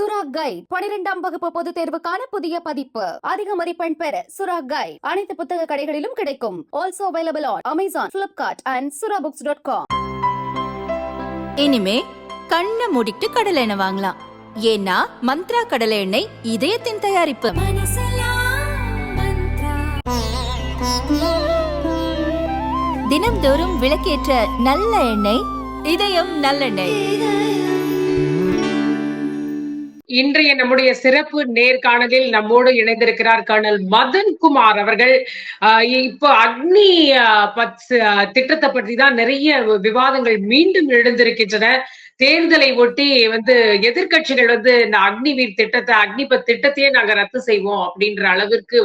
சுரா கைட் 12ஆம் வகுப்பு பொதுத் தேர்வுக்கான புதிய பதிப்பு. அதிக மதிப்பெண் பெற சுரா கைட் அனைத்து புத்தக கடைகளிலும் கிடைக்கும். Also available on Amazon, Flipkart and surabooks.com. இனிமே கண்ணை மூடிட்டு கடலை எண்ணெய் வாங்கலாம். ஏன்னா மந்த்ரா கடலை எண்ணெய் இதயத்தின் தயாரிப்பு. தினம்தோறும் விளக்கேற்ற நல்ல எண்ணெய் இதயம் நல்லெண்ணெய். இன்றைய நம்முடைய சிறப்பு நேர்காணலில் நம்மோடு இணைந்திருக்கிறார் கர்னல் மதன் குமார் அவர்கள். இப்போ அக்னி திட்டத்தை பற்றி தான் நிறைய விவாதங்கள் மீண்டும் எழுந்திருக்கின்றன. தேர்தலை ஒட்டி எதிர்கட்சிகள் இந்த அக்னிவீர் திட்டத்தை, அக்னிபத் திட்டத்தையே நாங்க ரத்து செய்வோம் அப்படின்ற அளவிற்கு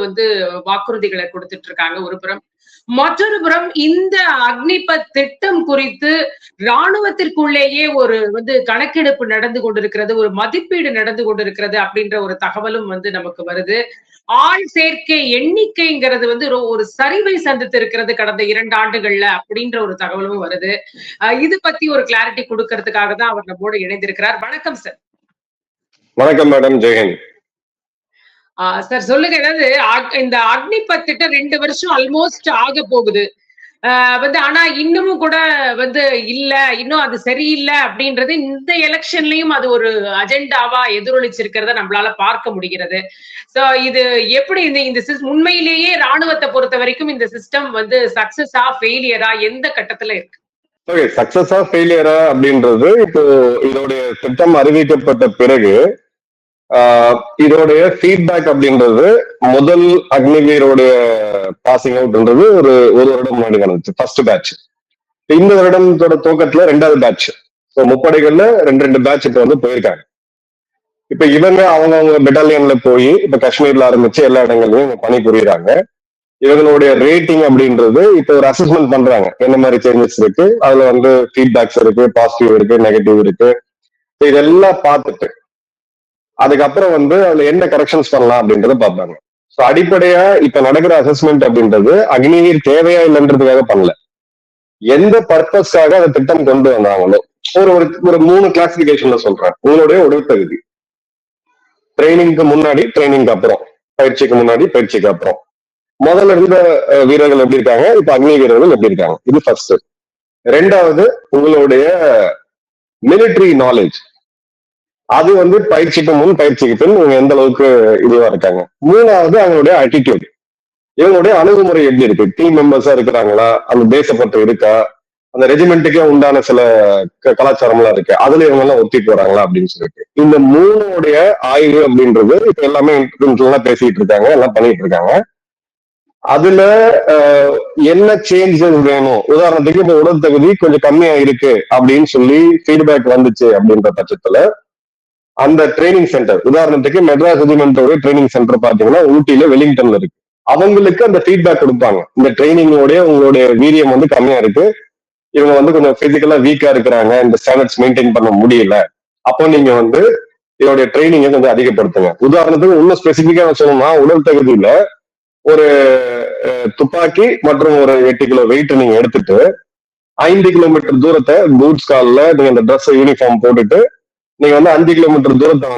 வாக்குறுதிகளை கொடுத்துட்டு இருக்காங்க ஒரு புறம். மற்றொரு புறம் இந்த அக்னிபத் திட்டம் குறித்து ராணுவத்திற்குள்ளேயே ஒரு கணக்கெடுப்பு நடந்து கொண்டிருக்கிறது, ஒரு மதிப்பீடு நடந்து கொண்டிருக்கிறது அப்படின்ற ஒரு தகவலும் நமக்கு வருது. ஆள் சேர்க்கை எண்ணிக்கைங்கிறது ஒரு சரிவை சந்தித்து இருக்கிறது கடந்த 2 ஆண்டுகள்ல அப்படின்ற ஒரு தகவலும் வருது. இது பத்தி ஒரு கிளாரிட்டி கொடுக்கறதுக்காக தான் அவர் நம்மோடு இணைந்திருக்கிறார். வணக்கம் சார். வணக்கம் மேடம், ஜெயஹிந்த். சார் சொல்லுங்க, இந்த அக்னிபத் திட்டம் 2 வருஷம் ஆல்மோஸ்ட் ஆக போகுது. ஆனா இன்னமும் கூட இல்ல, இன்னும் அது சரியில்லை அப்படின்றது இந்த எலெக்ஷன்லயும் அது ஒரு அஜெண்டாவா எதிரொலிச்சிருக்கிறத நம்மளால பார்க்க முடிகிறது. சோ இது எப்படி இந்த உண்மையிலேயே ராணுவத்தை பொறுத்த வரைக்கும் இந்த சிஸ்டம் சக்சஸா ஃபெயிலியரா எந்த கட்டத்துல இருக்கு? சக்சஸா ஃபெயிலியரா அப்படின்றது இப்போ இதோடைய திட்டம் அறிவிக்கப்பட்ட பிறகு இதோடைய ஃபீட்பேக் அப்படின்றது முதல் அக்னிவீரோடைய பாசிங் அவுட்ன்றது ஒரு வருடம் முன்னாடி நடந்துச்சு, ஃபர்ஸ்ட் பேட்ச். இந்த வருடத்தோட துவக்கத்துல 2வது பேட்ச். முப்படைகள்ல 2 பேட்ச் இப்ப போயிருக்காங்க. இப்ப இவங்க அவங்க பெட்டாலியன்ல போய் இப்ப காஷ்மீர்ல ஆரம்பிச்சு எல்லா இடங்கள்லயும் பணி புரியுறாங்க. இவங்களுடைய ரேட்டிங் அப்படின்றது இப்ப ஒரு அசஸ்மெண்ட் பண்றாங்க, என்ன மாதிரி சேஞ்சஸ் இருக்கு, அதுல ஃபீட்பேக்ஸ் இருக்கு, பாசிட்டிவ் இருக்கு, நெகட்டிவ் இருக்கு. இதெல்லாம் பார்த்துட்டு அதுக்கப்புறம் அதுல என்ன கரெக்ஷன்ஸ் பண்ணலாம் அப்படின்றத பார்ப்பாங்க. சோ அடிப்படையா இப்ப நடக்கிற அசஸ்மெண்ட் அப்படின்றது அக்னிவீர் தேவையா இல்லைன்றதுக்காக பண்ணல, எந்த பர்பஸ்க்காக அந்த திட்டம் கொண்டு வந்தாங்களோ ஒரு 3 கிளாசிபிகேஷன்ல சொல்றேன். உங்களுடைய உடல் தகுதி, ட்ரைனிங்க்கு முன்னாடி, ட்ரைனிங்க்கு அப்புறம், பயிற்சிக்கு முன்னாடி, பயிற்சிக்கு அப்புறம், முதல்ல இருந்த வீரர்கள் எப்படி இருக்காங்க, இப்ப அக்னி வீரர்கள் எப்படி இருக்காங்க, இது ஃபர்ஸ்ட். 2வது உங்களுடைய மிலிட்டரி நாலேஜ், அது பயிற்சிக்கு முன், பயிற்சிக்கு பின் இவங்க எந்த அளவுக்கு இதுவா இருக்காங்க. 3வது அவங்களுடைய ஆட்டிடியூட், இவங்களுடைய அணுகுமுறை எப்படி இருக்கு, டீம் மெம்பர்ஸா இருக்கிறாங்களா, அந்த தேசப்பற்று இருக்கா, அந்த ரெஜிமெண்ட்டுக்கே உண்டான சில கலாச்சாரம்லாம் இருக்கு, அதுல இவங்க எல்லாம் ஒத்தி போறாங்களா அப்படின்னு சொல்லிட்டு இந்த 3உடைய ஆய்வு அப்படின்றது இப்ப எல்லாமே பேசிட்டு இருக்காங்க, எல்லாம் பண்ணிட்டு இருக்காங்க. அதுல என்ன சேஞ்சஸ் வேணும், உதாரணத்துக்கு இப்ப உடல் தகுதி கொஞ்சம் கம்மியா இருக்கு அப்படின்னு சொல்லி ஃபீட்பேக் வந்துச்சு அப்படின்ற பட்சத்துல அந்த ட்ரைனிங் சென்டர், உதாரணத்துக்கு மெட்ராஸ் ரெஜிமெண்டோட ட்ரைனிங் சென்டர் பாத்தீங்கன்னா ஊட்டியில, வெலிங்டன்ல இருக்கு. அவங்களுக்கு அந்த ஃபீட்பேக் கொடுப்பாங்க, இந்த ட்ரைனிங்கோட உங்களுடைய வீரியம் கம்மியா இருக்கு, இவங்க கொஞ்சம் பிசிக்கலா வீக்கா இருக்கிறாங்க, இந்த ஸ்டாண்டர்ட்ஸ் மெயின்டைன் பண்ண முடியல, அப்போ நீங்க இதோடைய ட்ரைனிங்கை கொஞ்சம் அதிகப்படுத்துங்க. உதாரணத்துக்கு இன்னும் ஸ்பெசிபிக்கா சொல்லணும்னா, உடல் தகுதியில ஒரு துப்பாக்கி மற்றும் ஒரு 8 கிலோ வெயிட் நீங்க எடுத்துட்டு 5 கிலோமீட்டர் தூரத்தை பூட்ஸ் கால்ல நீங்க அந்த ட்ரெஸ் யூனிஃபார்ம் போட்டுட்டு நீங்க 5 கிலோமீட்டர் தூரத்தை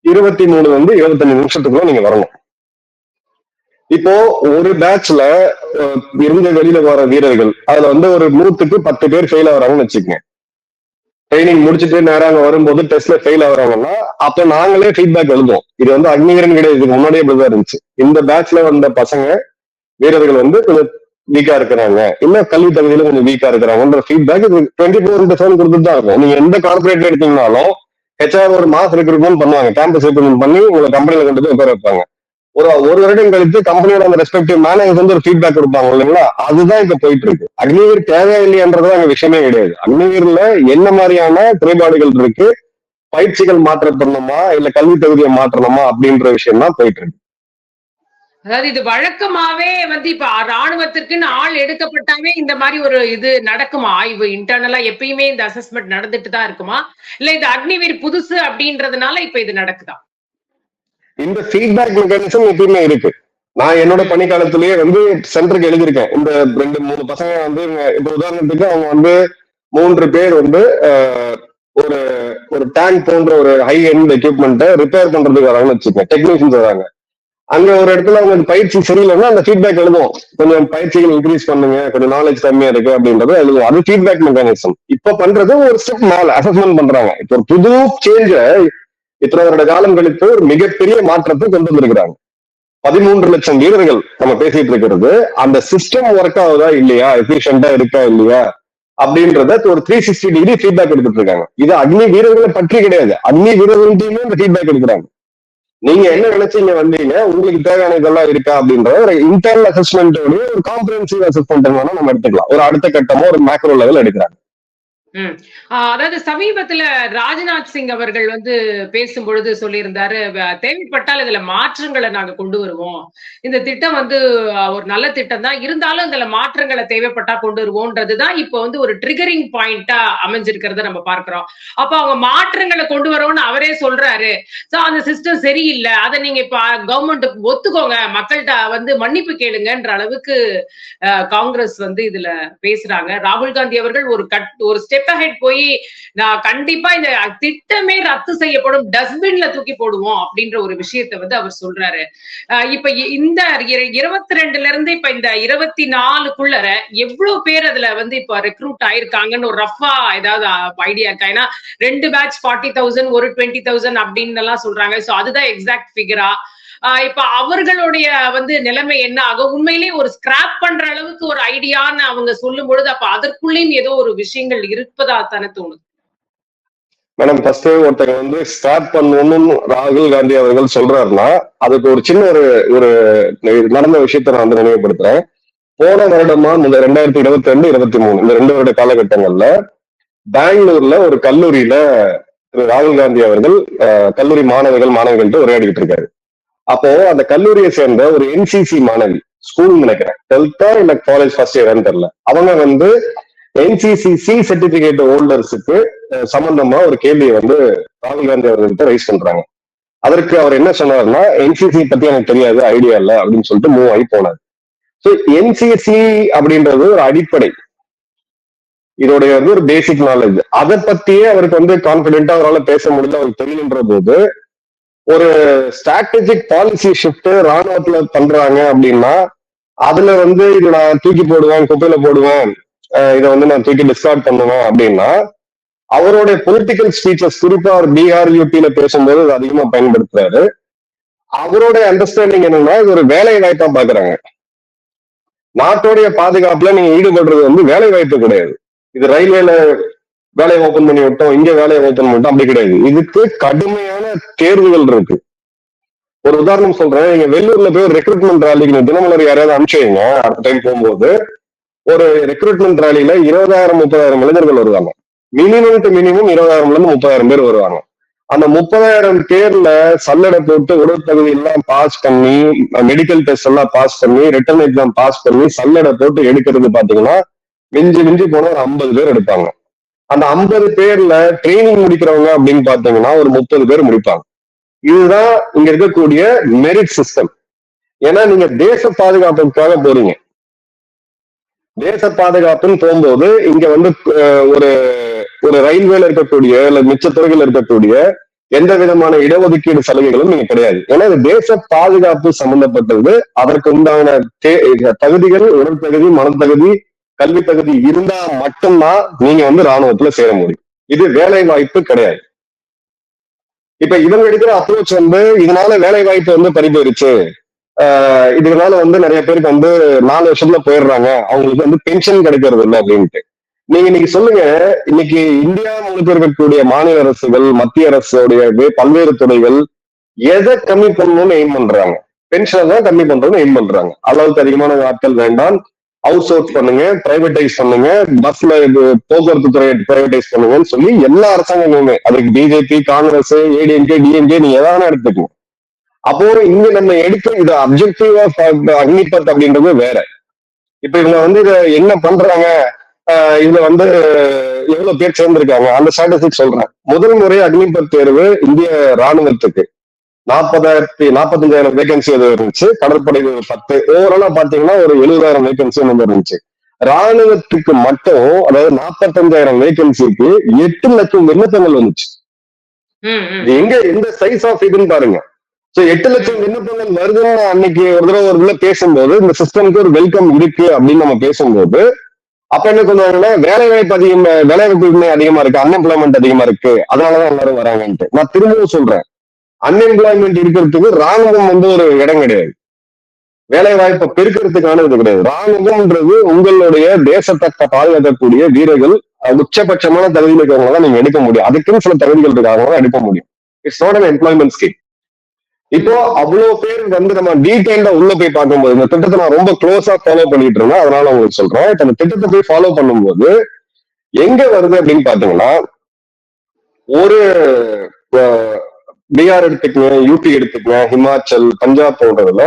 23 25 நிமிஷத்துக்குள்ள நீங்க வரணும். இப்போ ஒரு பேட்ச்ல இருந்து வெளியில வர வீரர்கள் அதுல ஒரு 100க்கு 10 பேர் ஃபெயில் ஆகுறாங்கன்னு வச்சுக்கோங்க. ட்ரைனிங் முடிச்சுட்டு நேரம் வரும்போது டெஸ்ட்ல ஃபெயில் ஆகுறாங்கன்னா அப்ப நாங்களே ஃபீட்பேக் எழுதுவோம். இது அக்னிவீரன் கிடையாது, இதுக்கு முன்னாடியே இப்படிதான் இருந்துச்சு. இந்த பேட்ச்ல வந்த பசங்க வீரர்கள் கொஞ்சம் வீக்கா இருக்கிறாங்க, இல்ல கல்வி தகுதியில கொஞ்சம் வீக்கா இருக்கிறாங்கன்ற ஃபீட்பேக் 24/7 கொடுத்துட்டு தான் இருக்கும். நீங்க எந்த கார்பரேட் எடுத்தீங்கன்னாலும் ஹெச்ஆர் ஒரு மாஸ் ரெக்ரூட்மெண்ட் பண்ணுவாங்க, கேம்பஸ் ரெக்ரூட்மெண்ட் பண்ணி உங்களை கம்பெனில கொண்டு போய் உட்கார வைப்பாங்க. ஒரு வருடம் கழித்து கம்பெனியோட அந்த ரெஸ்பெக்டிவ் மேனேஜர் ஒரு ஃபீட்பேக் கொடுப்பாங்க இல்லைங்களா, அதுதான் இப்ப போயிட்டு இருக்கு. அக்னிவீர் தேவையா இல்லையன்றதுதான் அங்க விஷயமே கிடையாது. அக்னிவீர்ல என்ன மாதிரியான குறைபாடுகள் இருக்கு, பயிற்சிகள் மாற்றப்படணுமா இல்ல கல்வி தகுதியை மாற்றணுமா அப்படின்ற விஷயம் தான் போயிட்டு இருக்கு. அதாவது இது வழக்கமாவே இப்ப ராணுவத்திற்குன்னு ஆள் எடுக்கப்பட்டாவே இந்த மாதிரி ஒரு இது நடக்குமா? ஆய்வு இன்டர்னலா எப்பயுமே இந்த அசஸ்மெண்ட் நடந்துட்டு தான் இருக்குமா, இல்ல இது அக்னிவீர் புதுசு அப்படின்றதுனால இப்ப இது நடக்குதா? இந்த ஃபீட்பேக் மெக்கானிசம் எப்பயுமே இருக்கு. நான் என்னோட பணிக்காலத்திலேயே சென்டருக்கு எழுதியிருக்கேன். இந்த 2-3 பசங்க இப்ப உதாரணத்துக்கு அவங்க 3 பேர் ஒரு ஒரு டேங்க் போன்ற ஒரு ஹை எண்ட் எக்யூப்மெண்ட்டை ரிப்பேர் பண்றதுக்கு வராங்கன்னு வச்சுக்கோங்க, டெக்னீஷியன்ஸ் வராங்க. அங்க ஒரு இடத்துல அவங்களுக்கு பயிற்சி சரியில்லைன்னா அந்த ஃபீட்பேக் எழுதுவோம், கொஞ்சம் பயிற்சிகள் இன்க்ரீஸ் பண்ணுங்க, கொஞ்சம் நாலேஜ் கம்மியா இருக்கு அப்படின்றது எழுதுவோம். அது ஃபீட்பேக் மெக்கானிசம். இப்ப பண்றது ஒரு ஸ்டெப் மேல அசஸ்மெண்ட் பண்றாங்க. இப்போ ஒரு புது சேஞ்ச இத்தனை வருட காலம் கழித்து ஒரு மிகப்பெரிய மாற்றத்தை கொண்டு வந்திருக்கிறாங்க. 13 லட்சம் வீரர்கள் நம்ம பேசிட்டு இருக்கிறது, அந்த சிஸ்டம் ஒர்க் ஆகுதா இல்லையா, எஃபிஷியன்டா இருக்கா இல்லையா அப்படின்றத ஒரு 360 டிகிரி ஃபீட்பேக் எடுத்துட்டு இருக்காங்க. இது அக்னி வீரர்களை பற்றி கிடையாது, அக்னி வீரர்கள்ட்டையுமே இந்த ஃபீட்பேக் எடுக்கிறாங்க. நீங்க என்ன நினைச்சீங்க வந்தீங்க, உங்களுக்கு தேவையான இதெல்லாம் இருக்கா அப்படின்ற ஒரு இன்டர்னல் அசஸ்மெண்ட், ஒரு காம்ப்ரிஹென்சிவ் அசஸ்மெண்ட் நம்ம எடுத்துக்கலாம். ஒரு அடுத்த கட்டமா ஒரு மேக்ரோ லெவல் எடுக்கிறாங்க. அதாவது சமீபத்துல ராஜ்நாத் சிங் அவர்கள் வந்து பேசும்பொழுது சொல்லியிருந்தாரு, தேவைப்பட்டால் இதுல மாற்றங்களை நாங்க கொண்டு வருவோம், இந்த திட்டம் வந்து ஒரு நல்ல திட்டம் தான், இருந்தாலும் இதுல மாற்றங்களை தேவைப்பட்டா கொண்டு வருவோம்ன்றதுதான் இப்ப வந்து ஒரு ட்ரிகரிங் பாயிண்டா அமைஞ்சிருக்கிறத நம்ம பார்க்கிறோம். அப்ப அவங்க மாற்றங்களை கொண்டு வரோம்னு அவரே சொல்றாரு. சோ அந்த சிஸ்டம் சரியில்லை, அதை நீங்க இப்ப கவர்மெண்ட் ஒத்துக்கோங்க, மக்கள்கிட்ட வந்து மன்னிப்பு கேளுங்கன்ற அளவுக்கு காங்கிரஸ் வந்து இதுல பேசுறாங்க. ராகுல் காந்தி அவர்கள் ஒரு ஸ்டெப் ஹெட் போய் நான் கண்டிப்பா இந்த திட்டமே ரத்து செய்யப்படும், டஸ்ட்பின்ல தூக்கி போடுவோம் அப்படின்ற ஒரு விஷயத்தை வந்து அவர் சொல்றாரு. இப்ப இந்த 22ல இருந்து இப்ப இந்த 24க்குள்ள எவ்வளவு பேர் அதுல வந்து இப்ப ரெக்ரூட் ஆயிருக்காங்கன்னு ஒரு ரஃபா ஏதாவது ஐடியா இருக்கா? ஏன்னா 2 பேட்ச் 40,000, ஒரு 20,000 அப்படின்னு எல்லாம் சொல்றாங்க. சோ அதுதான் எக்ஸாக்ட் ஃபிகரா? இப்ப அவர்களுடைய வந்து நிலைமை என்ன ஆகும்? உண்மையிலேயே ஒரு ஸ்கிராப் பண்ற அளவுக்கு ஒரு ஐடியான்னு அவங்க சொல்லும் பொழுது அப்ப அதற்குள்ளேயும் ஏதோ ஒரு விஷயங்கள் இருப்பதா தானே தோணுது. மேடம், ஃபர்ஸ்ட் ஒருத்தங்க வந்து ஸ்டார்ட் பண்ணணும்னு ராகுல் காந்தி அவர்கள் சொல்றாருன்னா அதுக்கு ஒரு சின்ன ஒரு நடந்த விஷயத்த நான் வந்து நினைவுபடுத்துறேன். போன வருடமா 2022, 23 இந்த 2 வருட காலகட்டங்கள்ல பெங்களூர்ல ஒரு கல்லூரியில திரு ராகுல் காந்தி அவர்கள் கல்லூரி மாணவிகள்கிட்ட உரையாடிட்டு இருக்காரு. அப்போ அந்த கல்லூரியை சேர்ந்த ஒரு என்சிசி மாணவி, ஸ்கூல் நினைக்கிறேன் 12th இல்ல காலேஜ் ஃபர்ஸ்ட் இயர்னு தெரியல, அவங்க வந்து என்சிசி சர்டிபிகேட் ஹோல்டர்ஸுக்கு சம்பந்தமா ஒரு கேள்வியை வந்து ராகுல் காந்தி அவர்கள்ட்ட ரைஸ் பண்றாங்க. அதற்கு அவர் என்ன சொன்னார்னா, என்சிசி பத்தி எனக்கு தெரியாது, ஐடியா இல்லை அப்படின்னு சொல்லிட்டு மூவ் ஆகி போனார். ஸோ என்சிசி அப்படின்றது ஒரு அடிப்படை, இதோடைய வந்து ஒரு பேசிக் நாலேஜ். அதை பத்தியே அவருக்கு வந்து கான்பிடென்டா அவரால் பேச முடியல, அவருக்கு தெரியலன்ற போது ஒரு ஸ்ட்ராட்டஜிக் பாலிசி ஷிஃப்ட் ராணுவத்துல பண்றாங்க அப்படின்னா அதுல வந்து இது நான் தூக்கி போடுவேன், குப்பையில போடுவேன், இதை வந்து நான் தூக்கி டிஸ்கார்ட் பண்ணுவேன் அப்படின்னா அவருடைய பொலிட்டிக்கல் ஸ்பீச்சஸ், குறிப்பா அவர் பீகார் யூபியில பேசும்போது அது அதிகமா பயன்படுத்துறாரு. அவருடைய அண்டர்ஸ்டாண்டிங் என்னன்னா, இது ஒரு வேலை வாய்ப்பா பாக்குறாங்க. நாட்டுடைய பாதுகாப்புல நீங்க ஈடுபடுறது வந்து வேலை வாய்ப்பு கிடையாது. இது ரயில்வேல வேலையை ஓபன் பண்ணி விட்டோம், இங்க வேலையை ஓபன் பண்ணிட்டோம், அப்படி கிடையாது. இதுக்கு கடுமையான தேர்வுகள் இருக்கு. ஒரு உதாரணம் சொல்றேன், நீங்க வெள்ளூர்ல போய் ஒரு ரெக்ரூட்மெண்ட் ராலிக்கு தினமலர் யாரையாவது அனுப்பிச்சுங்க, அடுத்த டைம் போகும்போது ஒரு ரெக்ரூட்மெண்ட் ராலியில 20,000 30,000 இளைஞர்கள் வருவாங்க. மினிமம் டு மினிமம் 20,000ல இருந்து 30,000 பேர் வருவாங்க. அந்த 30,000 பேர்ல சல்லடை போட்டு உடல் தகுதி எல்லாம் பாஸ் பண்ணி, மெடிக்கல் டெஸ்ட் எல்லாம் பாஸ் பண்ணி, ரிட்டன் எக்ஸாம் பாஸ் பண்ணி சல்லடை போட்டு எடுக்கிறது பாத்தீங்கன்னா மிஞ்சி போனா ஒரு 50 பேர் எடுப்பாங்க. அந்த 50 பேர்ல ட்ரைனிங் முடிக்கிறவங்க அப்படின்னு பாத்தீங்கன்னா ஒரு 30 பேர் முடிப்பாங்க. இதுதான் இங்க இருக்கக்கூடிய மெரிட் சிஸ்டம். ஏன்னா நீங்க தேச பாதுகாப்புக்காக போறீங்க. தேச பாதுகாப்புன்னு போகும்போது இங்க வந்து ஒரு ஒரு ரயில்வேல இருக்கக்கூடிய இல்ல மிச்ச துறைகள் இருக்கக்கூடிய எந்த விதமான இடஒதுக்கீடு சலுகைகளும் நீங்க கிடையாது. ஏன்னா இது தேச பாதுகாப்பு சம்பந்தப்பட்டது. அதற்கு உண்டான தகுதிகள், உடல் தகுதி, மனத்தகுதி, கல்வி தகுதி இருந்தா மட்டும்தான் நீங்க வந்து ராணுவத்துல சேர முடியும். இது வேலை வாய்ப்பு கிடையாது. இப்ப இவங்க எடுக்கிற அப்ரோச் வந்து இதனால வேலை வாய்ப்பு வந்து பறி போயிருச்சு, இதனால வந்து நிறைய பேருக்கு வந்து 4 வருஷத்துல போயிடுறாங்க, அவங்களுக்கு வந்து பென்ஷன் கிடைக்கிறது இல்லை அப்படின்ட்டு. நீங்க இன்னைக்கு சொல்லுங்க, இன்னைக்கு இந்தியா முழுக்க இருக்கக்கூடிய மாநில அரசுகள், மத்திய அரசுடைய பல்வேறு துறைகள் எதை கம்மி பண்ணணும்னு எய்ம் பண்றாங்க? பென்ஷன் தான் கம்மி பண்றதுன்னு எய்ம் பண்றாங்க. அளவுக்கு அதிகமான ஆட்கள் வேண்டாம், அவுட் சோர்ஸ் பண்ணுங்க, பிரைவேடைஸ் பண்ணுங்க, பஸ்ல போக்குவரத்து துறையை பிரைவேடைஸ் பண்ணுங்கன்னு சொல்லி எல்லா அரசாங்கங்களுமே, அதுக்கு பிஜேபி, காங்கிரஸ், ஏடிஎம்கே, டிஎம்கே நீங்க எதாவது எடுத்துக்கணும். அப்போ இங்க நம்ம எடுக்க இது அப்ஜெக்டிவ் ஆஃப் அக்னிபத் அப்படின்றது வேற. இப்ப இவங்க வந்து இதை என்ன பண்றாங்க, இதுல வந்து எவ்வளவு பேர் சேர்ந்திருக்காங்க அந்த ஸ்டாட்டிஸ்டிக்ஸ் சொல்றேன். முதல் முறை அக்னிபத் தேர்வு இந்திய ராணுவத்துக்கு 45,000 வேகன்சி அது இருந்துச்சு. கடற்படை 10, ஓவராலா பாத்தீங்கன்னா ஒரு 70,000 வேகன்சி இருந்துச்சு. ராணுவத்துக்கு மட்டும், அதாவது 45,000 வேகன்சிக்கு 8 லட்சம் விண்ணப்பங்கள் வந்துச்சு. எங்க எந்த சைஸ் ஆஃப் இதுன்னு பாருங்க. சோ 8 லட்சம் விண்ணப்பங்கள் வருதுன்னு அன்னைக்கு ஒரு தடவை ஒரு இதுல பேசும்போது, இந்த சிஸ்டம்க்கு ஒரு வெல்கம் இருக்கு அப்படின்னு நம்ம பேசும்போது, அப்ப என்ன சொல்லுவாங்கன்னா, வேலைவாய்ப்பு வேலைவாய்ப்பு அதிகமா இருக்கு, அன்எம்ப்ளாய்மெண்ட் அதிகமா இருக்கு, அதனாலதான் எல்லாரும் வராங்கன்ட்டு. நான் திரும்பவும் சொல்றேன், அன்எம்ப்ளாய்மெண்ட் இருக்கிறதுக்கு ராணுவம் ஒரு இடம் கிடையாது. வேலை வாய்ப்பை பெருக்கிறதுக்கான இது கிடையாது. ராணுவம்ன்றது உங்களுடைய தேசத்தை பாதுகாக்கக்கூடிய வீரர்கள் உச்சபட்சமான தகுதியில் இருக்கிறவங்க தான் நீங்க எடுக்க முடியும். அதுக்குன்னு சில தகுதிகள் இருக்காங்க எடுக்க முடியும். It's not an employment scheme. இப்போ அவ்வளவு பேர் நம்ம டீடைல்டா உள்ள போய் பார்க்கும்போது, இந்த திட்டத்தை நான் ரொம்ப க்ளோஸா ஃபாலோ பண்ணிட்டு இருந்தேன், அதனால உங்களுக்கு சொல்றேன். இந்த திட்டத்தை போய் ஃபாலோ பண்ணும்போது எங்க வருது அப்படின்னு பாத்தீங்கன்னா, ஒரு பீகார் எடுத்துக்கங்க, யூபி எடுத்துக்கங்க, ஹிமாச்சல், பஞ்சாப் போன்றதுல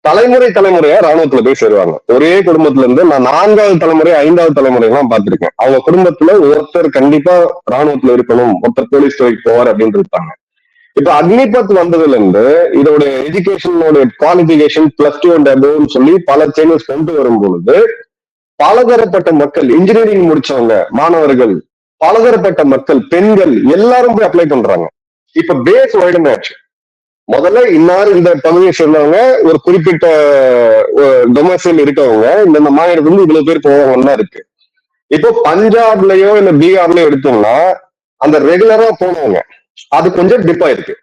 தலைமுறையா ராணுவத்துல போய் சேருவாங்க. ஒரே குடும்பத்துல இருந்து நான் 4வது தலைமுறை 5வது தலைமுறை எல்லாம் பார்த்திருக்கேன். அவங்க குடும்பத்துல ஒருத்தர் கண்டிப்பா ராணுவத்துல இருக்கணும், ஒருத்தர் போலீஸ் துறைக்கு போவார் அப்படின்னு இருப்பாங்க. இப்ப அக்னிபத் வந்ததுல இருந்து இதோட எஜுகேஷனோட குவாலிபிகேஷன் +2 and above சொல்லி பல சேஞ்சஸ் கொண்டு வரும் பொழுது பலதரப்பட்ட மக்கள், இன்ஜினியரிங் முடிச்சவங்க, மாணவர்கள், பலதரப்பட்ட மக்கள், பெண்கள் எல்லாரும் போய் அப்ளை பண்றாங்க. இப்ப பேஸ் வைடன் ஆச்சு. முதல்ல இன்னார் இந்த பகுதியை சேர்ந்தவங்க, ஒரு குறிப்பிட்ட டொமைசைல் இருக்கவங்க இந்த மாநிலத்துல இவ்வளவு பேர் போவாங்கன்னா இருக்கு. இப்போ பஞ்சாப்லயோ இல்ல பீகார்லயோ எடுத்தோம்னா அந்த ரெகுலரா போனவங்க அது கொஞ்சம் டிப் ஆயிருக்கு.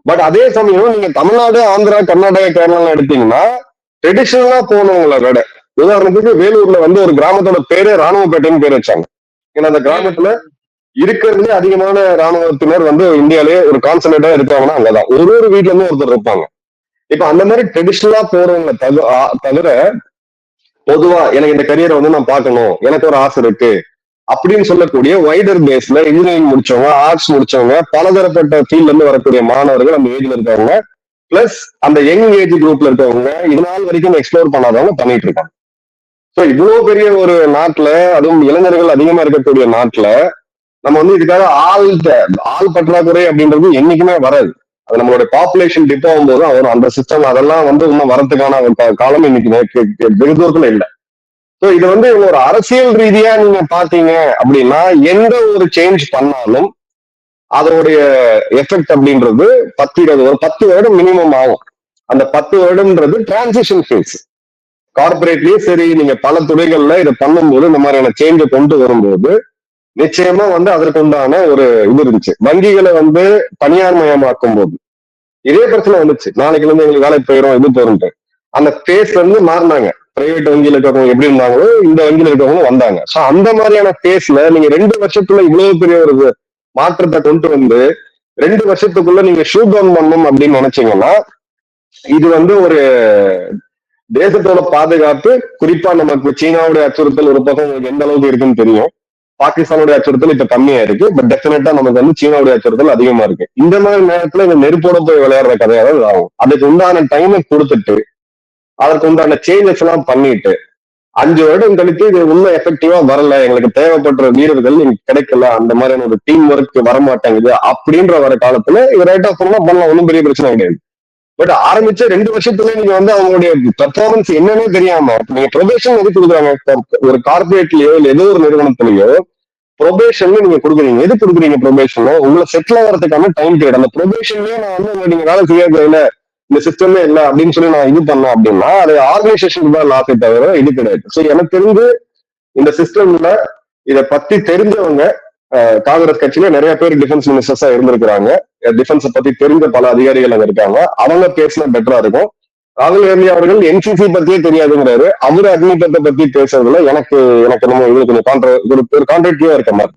பட் அதே சமயம் நீங்க தமிழ்நாடு, ஆந்திரா, கர்நாடகா, கேரளா எடுத்தீங்கன்னா ட்ரெடிஷனலா போனவங்களை விட, உதாரணத்துக்கு வேலூர்ல ஒரு கிராமத்தோட பேரு ராணுவப்பேட்டைன்னு பேர் வச்சாங்க. ஏன்னா அந்த கிராமத்துல இருக்கிறதுலே அதிகமான ராணுவத்தினர் இந்தியாலே ஒரு கான்சன்ட்ரேட்டா இருக்காங்கன்னா அங்கதான் ஒரு வீட்டுல இருந்து ஒருத்தர் இருப்பாங்க. இப்ப அந்த மாதிரி ட்ரெடிஷனலா போறவங்க தவிர பொதுவா எனக்கு இந்த கரியரை நான் பார்க்கணும், எனக்கு ஒரு ஆசை இருக்கு அப்படின்னு சொல்லக்கூடிய வைடர் பேஸ்ல இன்ஜினியரிங் முடிச்சவங்க, ஆர்ட்ஸ் முடிச்சவங்க, பலதரப்பட்ட ஃபீல்ட்ல இருந்து வரக்கூடிய மாணவர்கள் அந்த ஏஜ்ல இருக்கவங்க, பிளஸ் அந்த யங் ஏஜ் குரூப்ல இருக்கவங்க, இது நாள் வரைக்கும் எக்ஸ்ப்ளோர் பண்ணாதவங்க பண்ணிட்டு இருக்காங்க. சோ இவ்வளவு பெரிய ஒரு நாட்டுல, அதுவும் இளைஞர்கள் அதிகமா இருக்கக்கூடிய நாட்டுல நம்ம இதுக்காக ஆள் பற்றாக்குறை அப்படின்றது என்னைக்குமே வராது. அது நம்மளுடைய பாப்புலேஷன் டிப் ஆகும் போது வரும். அந்த சிஸ்டம் அதெல்லாம் இன்னும் வரதுக்கான காலம் இன்னைக்கு வெகு தூரத்துல இல்லை. ஸோ இது இவங்க ஒரு அரசியல் ரீதியா நீங்க பாத்தீங்க அப்படின்னா எந்த ஒரு சேஞ்ச் பண்ணாலும் அதோடைய எஃபெக்ட் அப்படின்றது 10 வருடம் மினிமம் ஆகும். அந்த 10 வருடம்ன்றது டிரான்சிஷன் ஃபேஸ். கார்பரேட்லயும் சரி, நீங்க பல துறைகள்ல இதை பண்ணும்போது இந்த மாதிரியான சேஞ்சை கொண்டு வரும்போது நிச்சயமா அதற்கு உண்டான ஒரு இது இருந்துச்சு. வங்கிகளை தனியார் மயமாக்கும் போது இதே பிரச்சனை வந்துச்சு. நாளைக்கு எங்களுக்கு வேலை போயிடும், இது போயிருந்து அந்த பேஸ்ல இருந்து மாறினாங்க. பிரைவேட் வங்கியில இருக்கிறவங்க எப்படி இருந்தாங்களோ இந்த வங்கியில இருக்கிறவங்க வந்தாங்க. சோ அந்த மாதிரியான பேஸ்ல நீங்க 2 வருஷத்துல இவ்வளவு பெரிய ஒரு மாற்றத்தை கொண்டு 2 வருஷத்துக்குள்ள நீங்க ஷூட் டவுன் பண்ணணும் அப்படின்னு நினைச்சீங்கன்னா இது ஒரு தேசத்தோட பாதுகாப்பு, குறிப்பா நமக்கு சீனாவுடைய அச்சுறுத்தல் ஒரு பக்கம் உங்களுக்கு எந்த அளவுக்கு இருக்குன்னு தெரியும். பாகிஸ்தானுடைய அச்சுறுத்தல் இப்ப கம்மியா இருக்கு. பட் டெஃபினட்டா நமக்கு சீனாவுடைய அச்சுறுத்தல் அதிகமா இருக்கு. இந்த மாதிரி நேரத்துல இந்த நெருப்போட போய் விளையாடுற கதையாவது ஆகும். அதுக்கு உண்டான டைமை கொடுத்துட்டு அதற்கு உண்டான சேஞ்சஸ் எல்லாம் பண்ணிட்டு 5 வருடம் கழித்து இது இன்னும் எஃபெக்டிவா வரல, எங்களுக்கு தேவைப்படுற வீரர்கள் எனக்கு கிடைக்கல, அந்த மாதிரியான ஒரு டீம் ஒர்க் வரமாட்டேங்குது அப்படின்ற வர காலத்துல இது ரைட் ஆஃப் பண்ணலாம், ஒன்றும் பெரிய பிரச்சனை கிடையாது. பட் ஆரம்பிச்ச 2 வருஷத்துல நீங்க அவங்களுடைய பெர்ஃபார்மன்ஸ் என்னன்னே தெரியாம நீங்க ப்ரொபேஷன் எது கொடுக்குறாங்க. ஒரு கார்பரேட்லயோ இல்ல ஏதோ ஒரு நிறுவனத்திலயோ ப்ரொபேஷன் நீங்க கொடுக்குறீங்க. எது கொடுக்குறீங்க ப்ரொபேஷன்? உங்களை செட்டில் ஆகிறதுக்கான டைம் பீரியட். அந்த ப்ரொபேஷன்லயே நான் நீங்க வேலை செய்யறது இல்ல, இந்த சிஸ்டமே இல்லை அப்படின்னு சொல்லி நான் இது பண்ணேன் அப்படின்னா அது ஆர்கனைசேஷன் தான் லாஸை தவிர இது கிடையாது. ஸோ எனக்கு தெரிஞ்சு இந்த சிஸ்டம்ல இதை பத்தி தெரிஞ்சவங்க காங்கிரஸ் கட்சியில நிறைய பேர் டிஃபென்ஸ் மினிஸ்டர்ஸா இருந்திருக்கிறாங்க. டிஃபென்ஸை பத்தி தெரிஞ்ச பல அதிகாரிகள் அங்க இருக்காங்க. அவங்க பேசினா பெட்டரா இருக்கும். ராகுல் காந்தி அவர்கள் என்சிசி பத்தியே தெரியாதுங்கிறாரு. அவரு அக்னிபத்தை பத்தி பேசுறதுல எனக்கு நம்ம இது கொஞ்சம் ஒரு கான்ட்ராக்டிவா இருக்க மாதிரி.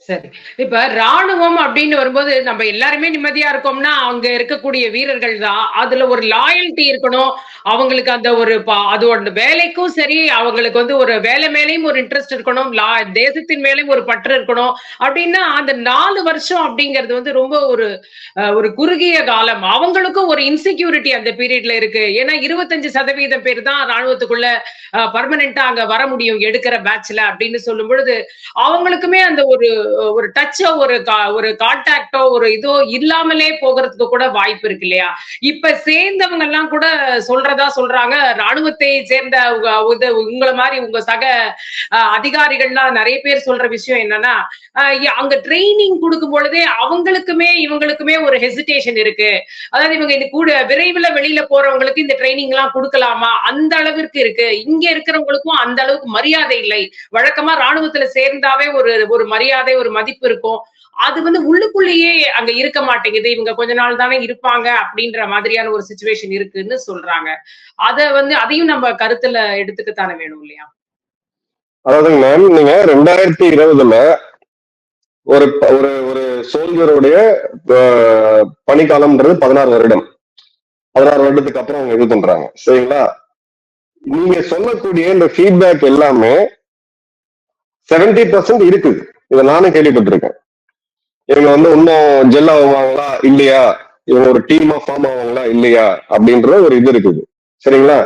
சரி, இப்ப ராணுவம் அப்படின்னு வரும்போது நம்ம எல்லாருமே நிம்மதியா இருக்கோம்னா அங்க இருக்கக்கூடிய வீரர்கள் தான். அதுல ஒரு லாயல்ட்டி இருக்கணும் அவங்களுக்கு. அந்த ஒரு அதோட வேலைக்கும் சரி, அவங்களுக்கு ஒரு வேலை மேலேயும் ஒரு இன்ட்ரெஸ்ட் இருக்கணும், தேசத்தின் மேலேயும் ஒரு பற்று இருக்கணும். அப்படின்னா அந்த 4 வருஷம் அப்படிங்கிறது ரொம்ப ஒரு குறுகிய காலம். அவங்களுக்கும் ஒரு இன்செக்யூரிட்டி அந்த பீரியட்ல இருக்கு. ஏன்னா 25% பேர் தான் ராணுவத்துக்குள்ள பர்மனண்டா அங்க வர முடியும் எடுக்கிற பேட்ச்ல அப்படின்னு சொல்லும் பொழுது அவங்களுக்குமே அந்த ஒரு ஒரு டச்சோ ஒரு கான்டாக்டோ ஒரு இதோ இல்லாமலே போகிறதுக்கு கூட வாய்ப்பு இருக்கு இல்லையா? இப்ப சேர்ந்தவங்க எல்லாம் கூட சொல்றாங்க, ராணுவத்தை சேர்ந்த உங்கள மாதிரி உங்க சக அதிகாரிகள்லாம் நிறைய பேர் சொல்ற விஷயம் என்னன்னா, அங்க ட்ரைனிங் கொடுக்கும் பொழுதே இவங்களுக்குமே ஒரு ஹெசிடேஷன் இருக்கு. அதாவது இவங்க இது கூட விரைவில் வெளியில போறவங்களுக்கு இந்த ட்ரைனிங் எல்லாம் கொடுக்கலாமா, அந்த அளவிற்கு இருக்கு. இங்க இருக்கிறவங்களுக்கும் அந்த அளவுக்கு மரியாதை இல்லை. வழக்கமா ராணுவத்துல சேர்ந்தாவே ஒரு மரியாதை, ஒரு மதிப்பு இருக்கும். அது உள்ளுக்குள்ளேயே அங்க இருக்க மாட்டேங்குது. இவங்க கொஞ்ச நாள் தானே இருப்பாங்க அப்படின்ற மாதிரியான ஒரு சிச்சுவேஷன் இருக்குன்னு சொல்றாங்க. அதையும் நம்ம கருத்துல எடுத்துக்கத்தானே வேணும் இல்லையா? அதாவது மேம், நீங்க 2020 ஒரு ஒரு ஒரு சோல்ஜருடைய பணிக்காலம்ன்றது 16 வருடம். 16 வருடத்துக்கு அப்புறம் அவங்க இது பண்றாங்க, சரிங்களா? நீங்க சொல்லக்கூடிய இந்த ஃபீட்பேக் எல்லாமே 70% இருக்குது. இதை நானும் கேள்விப்பட்டிருக்கேன். இவங்க இன்னும் ஜெல் ஆகுவாங்களா இல்லையா, இவங்க ஒரு டீமா ஃபார்ம் ஆவாங்களா இல்லையா அப்படின்ற ஒரு இது இருக்குது, சரிங்களா?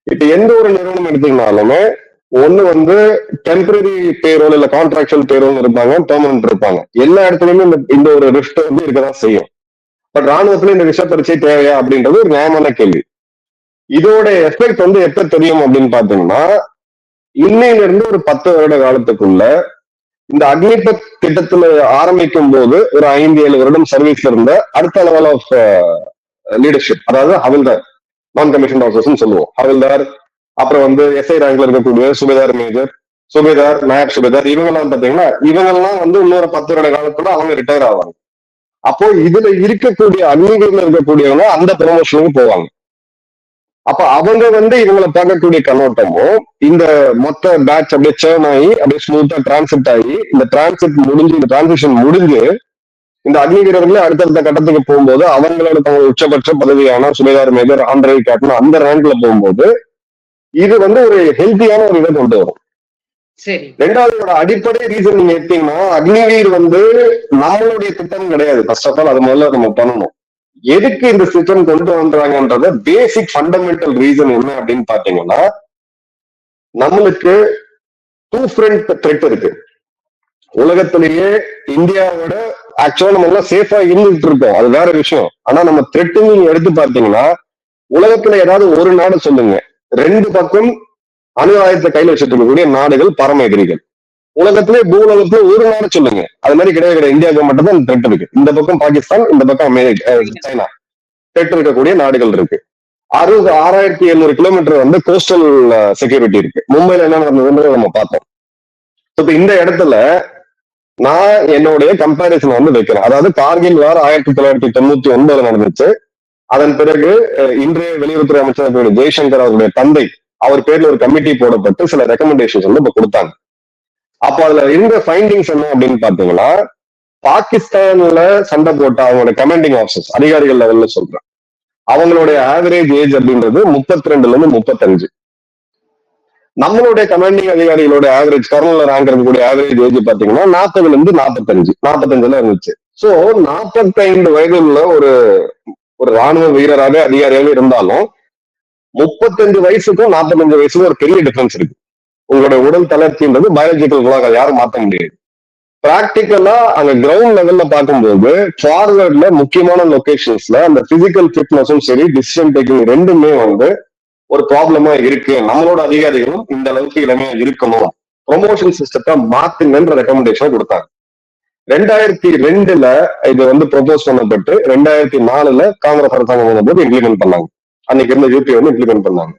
இப்ப எந்த ஒரு நிறுவனம் எடுத்தீங்கனாலுமே ஒண்ணு டெம்பரரி பேரோல் இல்ல கான்ட்ராக்சுவல் பேரோல் இருப்பாங்க, பெர்மனன்ட் இருப்பாங்க. எல்லா இடத்துலயுமே இந்த ஒரு ரிஸ்க் இருக்கதான் செய்யும். பட் ராணுவத்துல இந்த விஷ பரீட்சை தேவையா அப்படின்றது ஒரு நியாயமான கேள்வி. இதோட எஃபெக்ட் எப்ப தெரியும் அப்படின்னு பாத்தீங்கன்னா, இன்னையில இருந்து ஒரு 10 வருட காலத்துக்குள்ள இந்த அக்னிபத் திட்டத்துல ஆரம்பிக்கும் போது ஒரு 5-7 வருடம் சர்வீஸ்ல இருந்த அடுத்த லெவல் ஆஃப் லீடர்ஷிப், அதாவது ஹவில்தார், நான் கமிஷன் ஆஃபீஸர்ஸ் சொல்லுவோம். ஹவில்தார், அப்புறம் எஸ்ஐ ரேங்க்ல இருக்கக்கூடிய சுபேதார் மேஜர், சுபேதார், நாயப் சுபேதார், இவங்கெல்லாம் பாத்தீங்கன்னா இவங்கெல்லாம் இன்னொரு 10 வருட காலத்துல அவங்க ரிட்டையர் ஆவாங்க. அப்போ இதுல இருக்கக்கூடிய அக்னிகள்ல இருக்கக்கூடியவங்க அந்த ப்ரொமோஷனுக்கு போவாங்க. அப்ப அவங்க இவங்களை பார்க்கக்கூடிய கண்ணோட்டமும் இந்த மொத்த பேட்ச் அப்படியே சேர்ன் ஆகி அப்படியே ஸ்மூத்தா டிரான்சிட் ஆகி இந்த டிரான்சிஷன் முடிஞ்சு இந்த அக்னி வீரர்களே அடுத்தடுத்த கட்டத்துக்கு போகும்போது அவங்களோட உச்சபட்ச பதவியான சுபேதார் மேஜர், ஆண்டரை கேப்டன் அந்த ரேங்க்ல போகும்போது இது ஒரு ஹெல்த்தியான ஒரு இதை கொண்டு வரும். ரெண்டாவது அடிப்படை ரீசன் நீங்க எடுத்தீங்கன்னா, அக்னிவீர் நம்மளுடைய திட்டம் கிடையாது. ஃபர்ஸ்ட் ஆஃப் ஆல் அது முதல்ல நம்ம பண்ணணும். எதுக்கு இந்த திட்டம் கொண்டு வந்தாங்கன்றத பேசிக் ஃபண்டமெண்டல் ரீசன் என்ன அப்படின்னு பாத்தீங்கன்னா, நம்மளுக்கு 2 ஃப்ரண்ட் த்ரெட் இருக்கு உலகத்திலேயே. இந்தியாவோட ஆக்சுவலா நம்ம எல்லாம் சேஃபா இருந்துட்டு இருக்கோம், அது வேற விஷயம். ஆனா நம்ம த்ரெட் நீங்க எடுத்து பார்த்தீங்கன்னா, உலகத்துல ஏதாவது ஒரு நாடு சொல்லுங்க, 2 பக்கம் அணு ஆயுதத்தை கையில் வச்சுட்டு இருக்கக்கூடிய நாடுகள் பரம எதிரிகள். உலகத்திலே பூலகத்துல ஒரு நாடு சொல்லுங்க, அது மாதிரி கிடையாது. இந்தியாவுக்கு மட்டும் தான் த்ரெட் இருக்கு. இந்த பக்கம் பாகிஸ்தான், இந்த பக்கம் சைனா, த்ரெட் இருக்கக்கூடிய நாடுகள் இருக்கு. 6700 கிலோமீட்டர் கோஸ்டல் செக்யூரிட்டி இருக்கு. மும்பைல என்ன நடந்ததுன்றது நம்ம பார்த்தோம். இப்ப இந்த இடத்துல நான் என்னுடைய கம்பேரிசன் வைக்கிறேன். அதாவது கார்கில் வார் 1999 நடந்துச்சு. அதன் பிறகு இன்றைய வெளியுறவுத்துறை அமைச்சர் ஜெய்சங்கர் அவருடைய தந்தை, அவர் பேர்ல ஒரு கமிட்டி போடப்பட்டு சில ரெக்கமெண்டேஷன்ஸ் இப்ப கொடுத்தாங்க. அப்போ அதுல இருந்த ஃபைண்டிங்ஸ் என்ன அப்படின்னு பாத்தீங்கன்னா, பாகிஸ்தான்ல சண்டை போட்ட அவங்களோட கமாண்டிங் ஆஃபீஸர்ஸ், அதிகாரிகள் லெவல்ல சொல்றேன், அவங்களுடைய ஆவரேஜ் ஏஜ் அப்படின்றது 32ல இருந்து 35. நம்மளுடைய கமாண்டிங் அதிகாரிகளோட ஆவரேஜ், கர்னல் ரேங்க் இருக்கக்கூடிய ஆவரேஜ் ஏஜ் பாத்தீங்கன்னா 40ல இருந்து 45 இருந்துச்சு. சோ 45 வயது உள்ள ஒரு ராணுவ வீரராக அதிகாரியாக இருந்தாலும் 35 வயசுக்கும் 45 வயசுக்கும் ஒரு பெரிய டிஃபரன்ஸ் இருக்கு. உங்களுடைய உடல் தளர்ச்சின்றது பயாலஜிக்கல் யாரும் மாற்ற முடியாது. பிராக்டிக்கலா அங்க கிரவுண்ட் லெவல்ல பார்க்கும்போது ஃபார்வர்ட்ல முக்கியமான லொகேஷன்ஸ்ல அந்த பிசிக்கல் ஃபிட்னஸும் சரி, டிசிஷன் டேக்கிங் ரெண்டுமே ஒரு ப்ராப்ளமா இருக்கு. நம்மளோட அதிகாரிகளும் இந்த அளவுக்கு இளமையா இருக்கணும், ப்ரொமோஷன் சிஸ்டத்தை மாத்துங்கன்ற ரெக்கமெண்டேஷன் கொடுத்தாங்க. 2002 இது ப்ரொபோஸ் பண்ணப்பட்டு 2004 காங்கிரஸ் அரசாங்கம் போது இம்ப்ளிமெண்ட் பண்ணாங்க. அன்னைக்கு இருந்த யூபி இம்ப்ளிமெண்ட் பண்ணாங்க.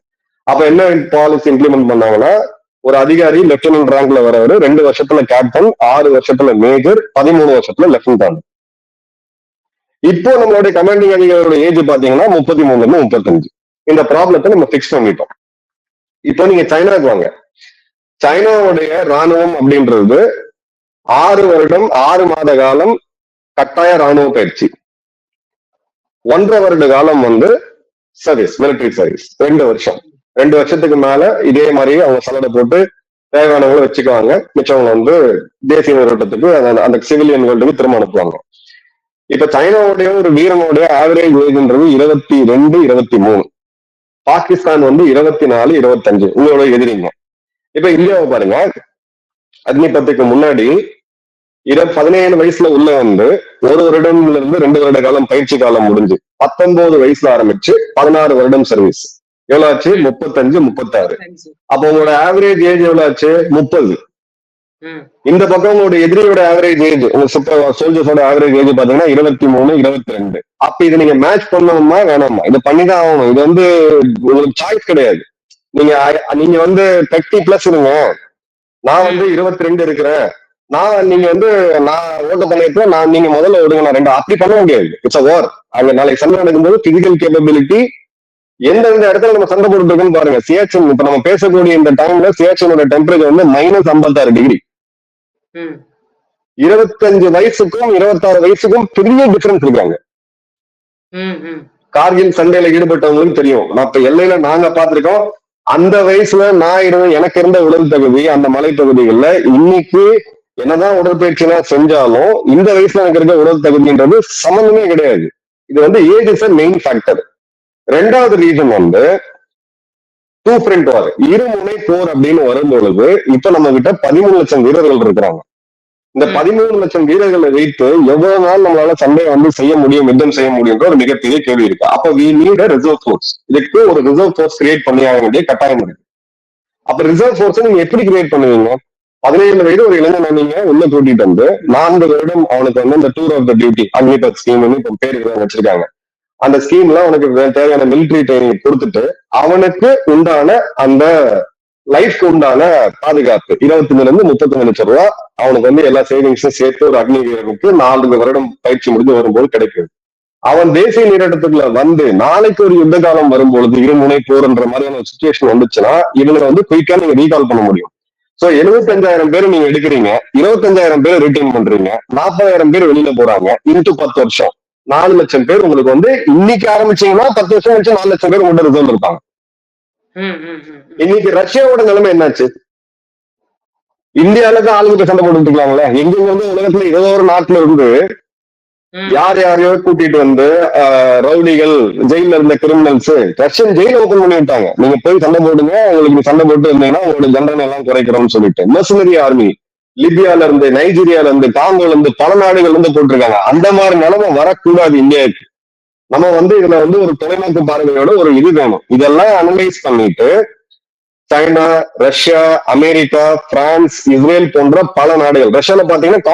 அப்ப என்ன பாலிசி இம்ப்ளிமெண்ட் பண்ணாங்கன்னா, ஒரு அதிகாரி லெப்டினன்ட் ரேங்க்ல வரவர் 2 வருஷத்துல கேப்டன், 6 வருஷத்துல மேஜர், 13 வருஷத்துல லெப்டினன்ட். இப்போ நம்மளுடைய கமாண்டிங் அதிகாரியோட ஏஜ் பாத்தீங்கன்னா 33 இருந்து 35. இந்த ப்ராப்ளத்தை நம்ம பிக்ஸ் பண்ணிட்டோம். இப்போ நீங்க சைனாக்கு வாங்க. சைனாவுடைய ராணுவம் அப்படின்றது 6 வருடம் 6 மாத காலம் கட்டாய ராணுவ பயிற்சி, 1.5 வருட காலம் சர்வீஸ், மிலிட்டரி சர்வீஸ், 2 வருஷம். 2 வருஷத்துக்கு மேல இதே மாதிரி அவங்க சலடை போட்டு தேவையானவங்களை வச்சுக்குவாங்க. மிச்சவங்க தேசிய நீரோட்டத்துக்கு அந்த சிவிலியன் வேர்ல்டுக்கு திரும்ப அனுப்புவாங்க. இப்ப சைனாவுடைய ஒரு வீரனுடைய ஆவரேஜ் ஏஜ்ன்றது 22, 23. பாகிஸ்தான் 24, 25 உங்களோட எதிரிங்க. இப்ப இந்தியாவை பாருங்க, அக்னிபத்துக்கு முன்னாடி 17 வயசுல உள்ள வந்து 1 வருடம்ல இருந்து 2 வருட காலம் பயிற்சி காலம் முடிஞ்சு 19 வயசுல ஆரம்பிச்சு 16 வருடம் சர்வீஸ் எவ்வளவு ஆச்சு? 35, 36. அப்போ உங்களோட ஆவரேஜ் ஏஜ் எவ்வளவு ஆச்சு? 30. இந்த பக்கம் உங்களோட எதிரியோட ஆவரேஜ் ஏஜ், உங்க சோல்ஜர்ஸோட ஆவரேஜ் ஏஜ் பாத்தீங்கன்னா 23, 22. அப்ப இதை நீங்க மேட்ச் பண்ணணுமா வேணாமா? இதை பண்ணிதான் ஆகணும். இது வந்து உங்களுக்கு சாய்ஸ் கிடையாது. நீங்க வந்து 30+ இருங்க, நான் வந்து 22 இருக்கிறேன், நீங்க வந்து நான் ஓட்ட பண்ணிருக்கேன், நீங்க முதல்ல விடுங்க, நான் 2 அப்படி பண்ண முடியாது. இட்ஸ் அ வார். அங்க நாளைக்கு சண்டை நடக்கும்போது பிசிக்கல் கேப்பபிலிட்டி எந்தெந்த இடத்துல நம்ம சண்டை போட்டு இருக்கோம்னு பாருங்க. சியாச்சின், இப்ப நம்ம பேசக்கூடிய இந்த டைம்ல சியாச்சினோட டெம்பரேச்சர் வந்து -56 டிகிரி. 25 வயசுக்கும் 26 வயசுக்கும் பெரிய டிஃபரன்ஸ் இருக்காங்க. கார்கில் சண்டையில ஈடுபட்டவங்களுக்கு தெரியும். நான் இப்ப எல்லையில நாங்க பார்த்திருக்கோம். அந்த வயசுல எனக்கு இருந்த உடல் தகுதி அந்த மலை பகுதிகள்ல இன்னைக்கு என்னதான் உடற்பயிற்சினா செஞ்சாலும் இந்த வயசுல எனக்கு இருக்க உடல் தகுதின்றது சம்பந்தமே கிடையாது. இது வந்து age is a main factor. ரெண்டாவது ரீசன் வந்து டூ ஃப்ரண்ட் வார், இருமுனை போர் அப்படின்னு வரும்பொழுது இப்ப நம்ம கிட்ட 13 லட்சம் வீரர்கள் இருக்கிறாங்க. இந்த 13 லட்சம் வீரர்களை வைத்து எவ்வளவு நாள் நம்மளால சண்டையை வந்து செய்ய முடியும், யுத்தம் செய்ய முடியும்ன்ற ஒரு மிகப்பெரிய கேள்வி இருக்கு. அப்ப we need a reserve force. இதுக்கு ஒரு ரிசர்வ் ஃபோர்ஸ் கிரியேட் பண்ணி ஆக வேண்டிய கட்டாயம் இருக்கு. அப்ப ரிசர்வ் ஃபோர்ஸ் நீங்க எப்படி கிரியேட் பண்ணுவீங்க? 17 வயது ஒரு இளைஞனை நீங்க உள்ள கூட்டிட்டு வந்து 4 வருடம் அவனுக்கு வந்து இந்த tour of the duty Agnipath scheme இப்ப பேரு வச்சிருக்காங்க. அந்த ஸ்கீம்ல அவனுக்கு தேவையான மிலிட்டரி ட்ரைனிங் கொடுத்துட்டு அவனுக்கு உண்டான அந்த லைஃப்க்கு உண்டான பாதுகாப்பு 25 இருந்து 35 லட்சம் ரூபாய் அவனுக்கு வந்து எல்லா சேவிங்ஸும் சேர்த்து ஒரு அக்னி வீரனுக்கு 4 வருடம் பயிற்சி முடிஞ்சு வரும்போது கிடைக்குது. அவன் தேசிய நீரோட்டத்துக்குள்ள வந்து நாளைக்கு ஒரு யுத்த காலம் வரும்பொழுது இருமுனை போர்ன்ற மாதிரியான ஒரு சுச்சுவேஷன் வந்துச்சுன்னா இவங்களை வந்து குயிக்கா நீங்க ரீகால் பண்ண முடியும். சோ 75,000 பேர் நீங்க எடுக்கிறீங்க, 25,000 பேர் ரிட்டைன் பண்றீங்க, 40,000 பேர் வெளியில போறாங்க. இன்ட்டு 10 வருஷம் 4 லட்சம் பேர் உங்களுக்கு வந்து இன்னைக்கு ஆரம்பிச்சீங்கன்னா 10 வருஷம் கழிச்சு 4 லட்சம் பேர் உங்கள்ட்ட ரிசர்வ் இருப்பாங்க. இன்னைக்கு ரஷ்யாவோட நிலைமை என்னாச்சு? இந்தியாவுக்கு ஆளுக்கு சண்டை போட்டு இருக்கலாங்களே. எங்க வந்து உலகத்துல ஏதோ ஒரு நாட்டுல இருந்து யாரையோ கூட்டிட்டு வந்து ரவுடிகள், ஜெயில இருந்த கிரிமினல்ஸ் ரஷ்யன் ஜெயில ஓபன் பண்ணி விட்டாங்க. நீங்க போய் சண்டை போடுங்க, உங்களுக்கு சண்டை போட்டு இருந்தீங்கன்னா உங்களோட தண்டனை எல்லாம் குறைக்கிறோம்னு சொல்லிட்டு மெர்சனரி ஆர்மி லிபியால இருந்து, நைஜீரியால இருந்து, காங்கோல இருந்து, பல நாடுகள் இருந்து போட்டிருக்காங்க. அந்த மாதிரி நிலைமை வரக்கூடாது இந்தியாவுக்கு. நம்ம வந்து இதுல வந்து ஒரு தொலைநோக்கு பார்வையோட ஒரு இது வேணும். இதெல்லாம் அனலைஸ் பண்ணிட்டு China, Russia, America, France, Israel போன்ற பல நாடுகள், ரஷ்யால பாத்தீங்கன்னா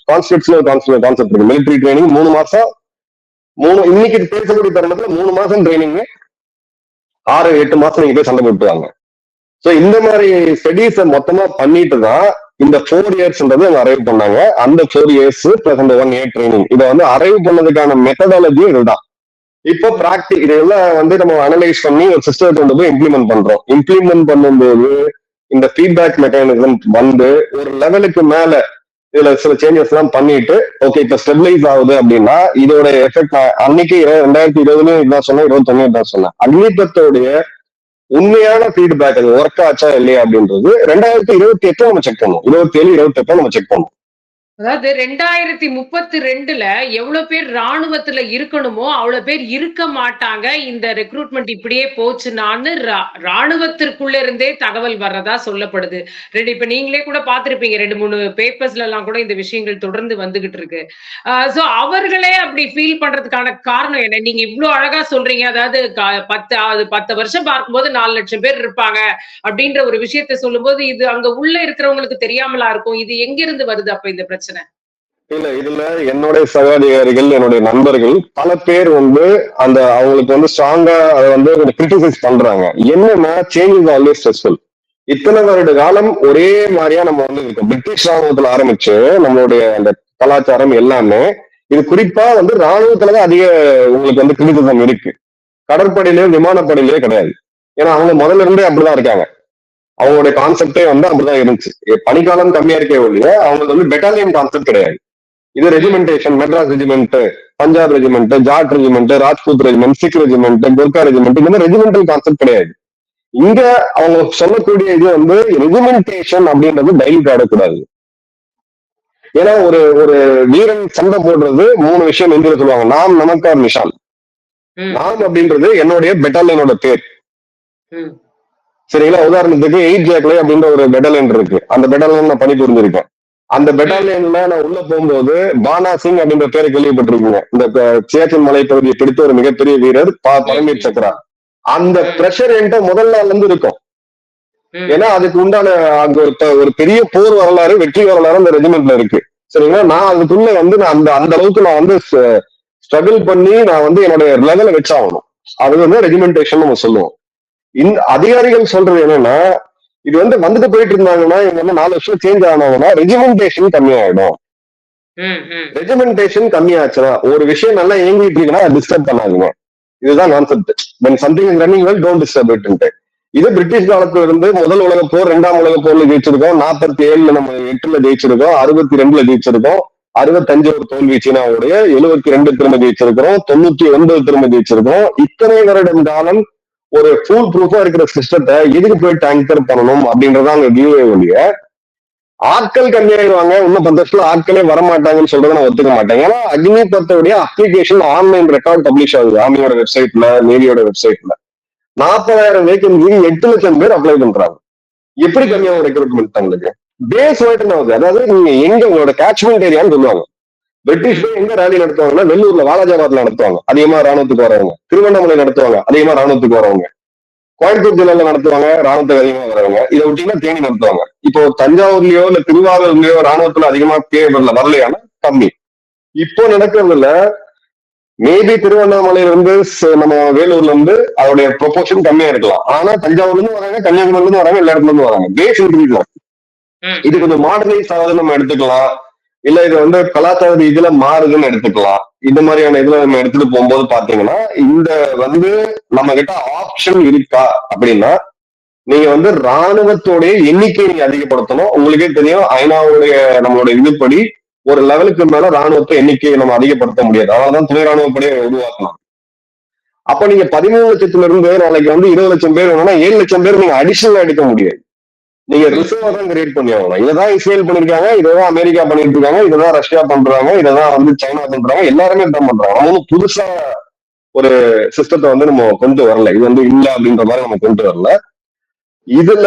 கான்ஃபிளிக்ட்ஸ்ல ஒரு கான்செப்ட் இருக்கு. மிலிட்டரி ட்ரைனிங் 3 மாசம், இன்னைக்கு பேசக்கூடிய தருணத்துல 3 மாசம் ட்ரைனிங், 6-8 மாசம் நீங்க போய் சண்டை போட்டுவாங்க. சோ இந்த மாதிரி ஸ்டடீஸ் மொத்தமா பண்ணிட்டு தான் இந்த 4 இயர்ஸ்ன்றது அரைவ் பண்ணாங்க. அந்த 4 இயர்ஸ் பிளஸ் அந்த 1 இயர் ட்ரைனிங், இதை வந்து அரைவ் பண்ணதுக்கான மெத்தடாலஜியும் இதுதான். இப்போ இதெல்லாம் வந்து நம்ம அனலைஸ் பண்ணி ஒரு சிஸ்டத்தை கொண்டு போய் இம்ப்ளிமெண்ட் பண்றோம். இம்ப்ளிமெண்ட் பண்ணும்போது இந்த ஃபீட்பேக் மெக்கானிசம் வந்து ஒரு லெவலுக்கு மேல இதுல சில சேஞ்சஸ் எல்லாம் பண்ணிட்டு ஓகே இப்ப ஸ்டெபிலைஸ் ஆகுது அப்படின்னா இதோட எஃபெக்ட் அன்னைக்கு 2020 இதான் சொன்னேன், 21 தான் சொன்னேன். அக்னிபத்தோடைய உண்மையான ஃபீட்பேக் அது ஒர்க் ஆச்சா இல்லையா அப்படின்றது 2028 நம்ம செக் பண்ணுவோம். 27, 28 நம்ம செக் பண்ணுவோம். அதாவது 2032ல எவ்வளவு பேர் ராணுவத்துல இருக்கணுமோ அவ்வளவு பேர் இருக்க மாட்டாங்க. இந்த ரெக்ரூட்மெண்ட் இப்படியே போச்சுனான்னு ராணுவத்திற்குள்ள இருந்தே தகவல் வர்றதா சொல்லப்படுது. இப்ப நீங்களே கூட பாத்திருப்பீங்க, 2-3 பேப்பர்ஸ்ல எல்லாம் கூட இந்த விஷயங்கள் தொடர்ந்து வந்துகிட்டு இருக்கு. சோ அவர்களே அப்படி ஃபீல் பண்றதுக்கான காரணம் என்ன? நீங்க இவ்வளவு அழகா சொல்றீங்க, அதாவது 10 வருஷம் பார்க்கும்போது 4 லட்சம் பேர் இருப்பாங்க அப்படின்ற ஒரு விஷயத்த சொல்லும்போது இது அங்க உள்ள இருக்கிறவங்களுக்கு தெரியாமலா இருக்கும். இது எங்க இருந்து வருது அப்ப இந்த பிரச்சனை? இல்ல, இதுல என்னுடைய சகாதிகாரிகள், என்னுடைய நண்பர்கள் பல பேர் வந்து அந்த அவங்களுக்கு வந்து ஸ்ட்ராங்கா அதை வந்து கிரிட்டிசைஸ் பண்றாங்க. என்னன்னா சேஞ்ச் இஸ் ஆல்வேஸ் ஸ்ட்ரெஸ்ஃபுல். இத்தனை வருட காலம் ஒரே மாதிரியா நம்ம வந்து இருக்கோம். பிரிட்டிஷ் ராணுவத்துல ஆரம்பிச்சு நம்மளுடைய அந்த கலாச்சாரம் எல்லாமே இது குறிப்பா வந்து ராணுவத்துலதான் அதிக உங்களுக்கு வந்து கிரிட்டிசிசம் இருக்கு. கடற்படையிலயோ விமானப்படையிலயோ கிடையாது. ஏன்னா அவங்க முதல்ல இருந்தே அப்படிதான் இருக்காங்க. அவங்களுடைய கான்செப்டே வந்து அப்படிதான் இருந்துச்சு. பனிக்காலம் கம்மியா இருக்கே ஒழிய அவங்களுக்கு வந்து பெட்டாலியன் கான்செப்ட் கிடையாது. இது regimentation, Madras regiment, Punjab regiment, Jat regiment, Rajput regiment, Sikh regiment, Gurkha regiment, இந்த மாதிரி ரெஜிமெண்டல் கான்செப்ட் கிடையாது. இங்க அவங்க சொல்லக்கூடிய இது வந்து ரெஜிமெண்டேஷன் அப்படின்றது டைல்யூட் ஆடக்கூடாது. ஏன்னா ஒரு வீரன் சண்டை போடுறது 3 விஷயம் எந்த சொல்லுவாங்க. நாம், நமக்கார், நிஷான். நாம் அப்படின்றது என்னுடைய பெட்டாலியனோட பேர். சரிங்களா? உதாரணத்துக்கு 8 ஜாக்லே அப்படின்ற ஒரு பெட்டாலியன் இருக்கு. அந்த பெட்டாலியன் நான் பணிபுரிஞ்சிருக்கேன். அந்த பெட்டாலியன்ல நான் உள்ள போகும்போது பானா சிங் அப்படின்ற பேரை கேள்விப்பட்டிருக்கீங்க. இந்த சியாச்சின் மலைப்பகுதியை பிடித்த ஒரு மிகப்பெரிய வீரர் பரம்வீர் சக்ரா. அந்த பிரஷர் என்கிட்ட முதல் நாள்ல இருந்து இருக்கும். ஏன்னா அதுக்கு உண்டான அங்க ஒரு பெரிய போர் வரலாறு, வெற்றி வரலாறு அந்த ரெஜிமெண்ட்ல இருக்கு. சரிங்களா? நான் அதுக்குள்ள வந்து நான் அந்த அளவுக்கு நான் வந்து ஸ்ட்ரகிள் பண்ணி நான் வந்து என்னுடைய லெவலை வச்சாகணும். அது வந்து ரெஜிமெண்டேஷன் நம்ம சொல்லுவோம். இந்த அதிகாரிகள் சொல்றது என்னன்னா, இது வந்து வந்துட்டு போயிட்டு இருந்தாங்கன்னா இவங்க வந்து 4 வருஷம் சேஞ்ச் ஆனாங்கன்னா ரெஜிமெண்டேஷன் கம்மியாயிடும். ரெஜிமெண்டேஷன் கம்மியாச்சுன்னா ஒரு விஷயம் நல்லா இயங்கிட்டு இருக்குன்னா டிஸ்டர்ப் பண்ணாதுங்க. இதுதான் concept. when something is running well, don't disturb it. இது பிரிட்டிஷ் காலத்துல இருந்து முதல் உலக போர், 2ஆம் உலக போர்ல ஜெயிச்சிருக்கோம், 47 நம்ம 8ல ஜெயிச்சிருக்கோம், 62ல ஜெயிச்சிருக்கோம், 65 ஒரு தோல்வி சீனாவுடைய, 72 திரும்ப ஜெயிச்சிருக்கிறோம், 99 திரும்ப ஜெயிச்சிருக்கோம். இத்தனை வருடம் காலம் ஒரு ஃபுல் ப்ரூஃபா இருக்கிற சிஸ்டத்தை எதுக்கு போய் டேங்கர் பண்ணணும் அப்படின்றதான் அங்க வியூவே ஒழிய, ஆட்கள் கம்மியாயிருவாங்க, இன்னும் 10 வருஷத்துல ஆட்களே வரமாட்டாங்கன்னு சொல்றதை நான் ஒத்துக்க மாட்டேன். ஏன்னா அக்னிபத்தோடைய அப்ளிகேஷன் ஆன்லைன் ரெக்கார்ட் பப்ளிஷ் ஆகுது ஆர்மியோட வெப்சைட்ல, நேவியோட வெப்சைட்ல. 40,000 வேகன்சி 8 லட்சம் பேர் அப்ளை பண்றாங்க. எப்படி கம்மியாகும் ரெக்ரூட்மெண்ட் உங்களுக்கு? பேஸ் வைட்டன் ஆகுது. அதாவது நீங்க எங்க உங்களோட கேட்ச்மெண்ட் ஏரியான்னு சொல்லுவாங்க. பிரிட்டிஷ் போய் எங்க ரேலி நடத்துவாங்கன்னா வெள்ளூர்ல, வாலாஜாபாத்ல நடத்துவாங்க, அதிகமா ராணுவத்துக்கு வரவங்க. திருவண்ணாமலை நடத்துவாங்க, அதிகமா ராணுவத்துக்கு வரவங்க. கோயம்புத்தூர் ஜில்லால நடத்துவாங்க, ராணுவத்துக்கு அதிகமா வரவங்க. இதை விட்டீங்கன்னா தேனி நடத்துவாங்க. இப்போ தஞ்சாவூர்லயோ இல்ல திருவாரூர்லயோ ராணுவத்துல அதிகமா வரலையான கம்மி. இப்போ நடக்கிறதுல மேபி திருவண்ணாமலையில இருந்து நம்ம வேலூர்ல இருந்து அதோடைய ப்ரொபோர்ஷன் கம்மியா இருக்கலாம். ஆனா தஞ்சாவூர்ல இருந்து வராங்க, கன்னியாகுமரில இருந்து வராங்க, எல்லா இடத்துல இருந்து வராங்க. பேஸ் இன்க்ரீஸ் ஆகும். இது கொஞ்சம் மாடர்னைஸ் ஆகுதுன்னு நம்ம எடுத்துக்கலாம். இல்ல இது வந்து கலாச்சார இதுல மாறுதுன்னு எடுத்துக்கலாம். இந்த மாதிரியான இதுல நம்ம எடுத்துட்டு போகும்போது பாத்தீங்கன்னா, இந்த வந்து நம்ம கிட்ட ஆப்ஷன் இருக்கா அப்படின்னா, நீங்க வந்து ராணுவத்தோடைய எண்ணிக்கையை நீங்க அதிகப்படுத்தணும். உங்களுக்கே தெரியும், ஐநாவுடைய நம்மளுடைய இதுபடி ஒரு லெவலுக்கு மேல ராணுவத்தை எண்ணிக்கையை நம்ம அதிகப்படுத்த முடியாது. அதனாலதான் துணை ராணுவப்படியை உருவாக்கணும். அப்ப நீங்க 13 லட்சத்துல இருந்து நாளைக்கு வந்து 20 லட்சம் பேர் வேணும்னா 7 லட்சம் பேர் நீங்க அடிஷனலா எடுக்க முடியாது. நீங்க ரிசர்வ் தான் கிரியேட் பண்ணி ஆகணும். இதான் இஸ்ரேல் பண்ணிருக்காங்க, இதான் அமெரிக்கா பண்ணிட்டு இருக்காங்க, இதான் ரஷ்யா பண்றாங்க, இதான் வந்து சைனா பண்றாங்க, எல்லாருமே இதான் பண்றாங்க. நம்ம புதுசா ஒரு சிஸ்டத்தை வந்து நம்ம கொண்டு வரல. இது வந்து இல்ல அப்படின்ற மாதிரி நம்ம கொண்டு வரல. இதுல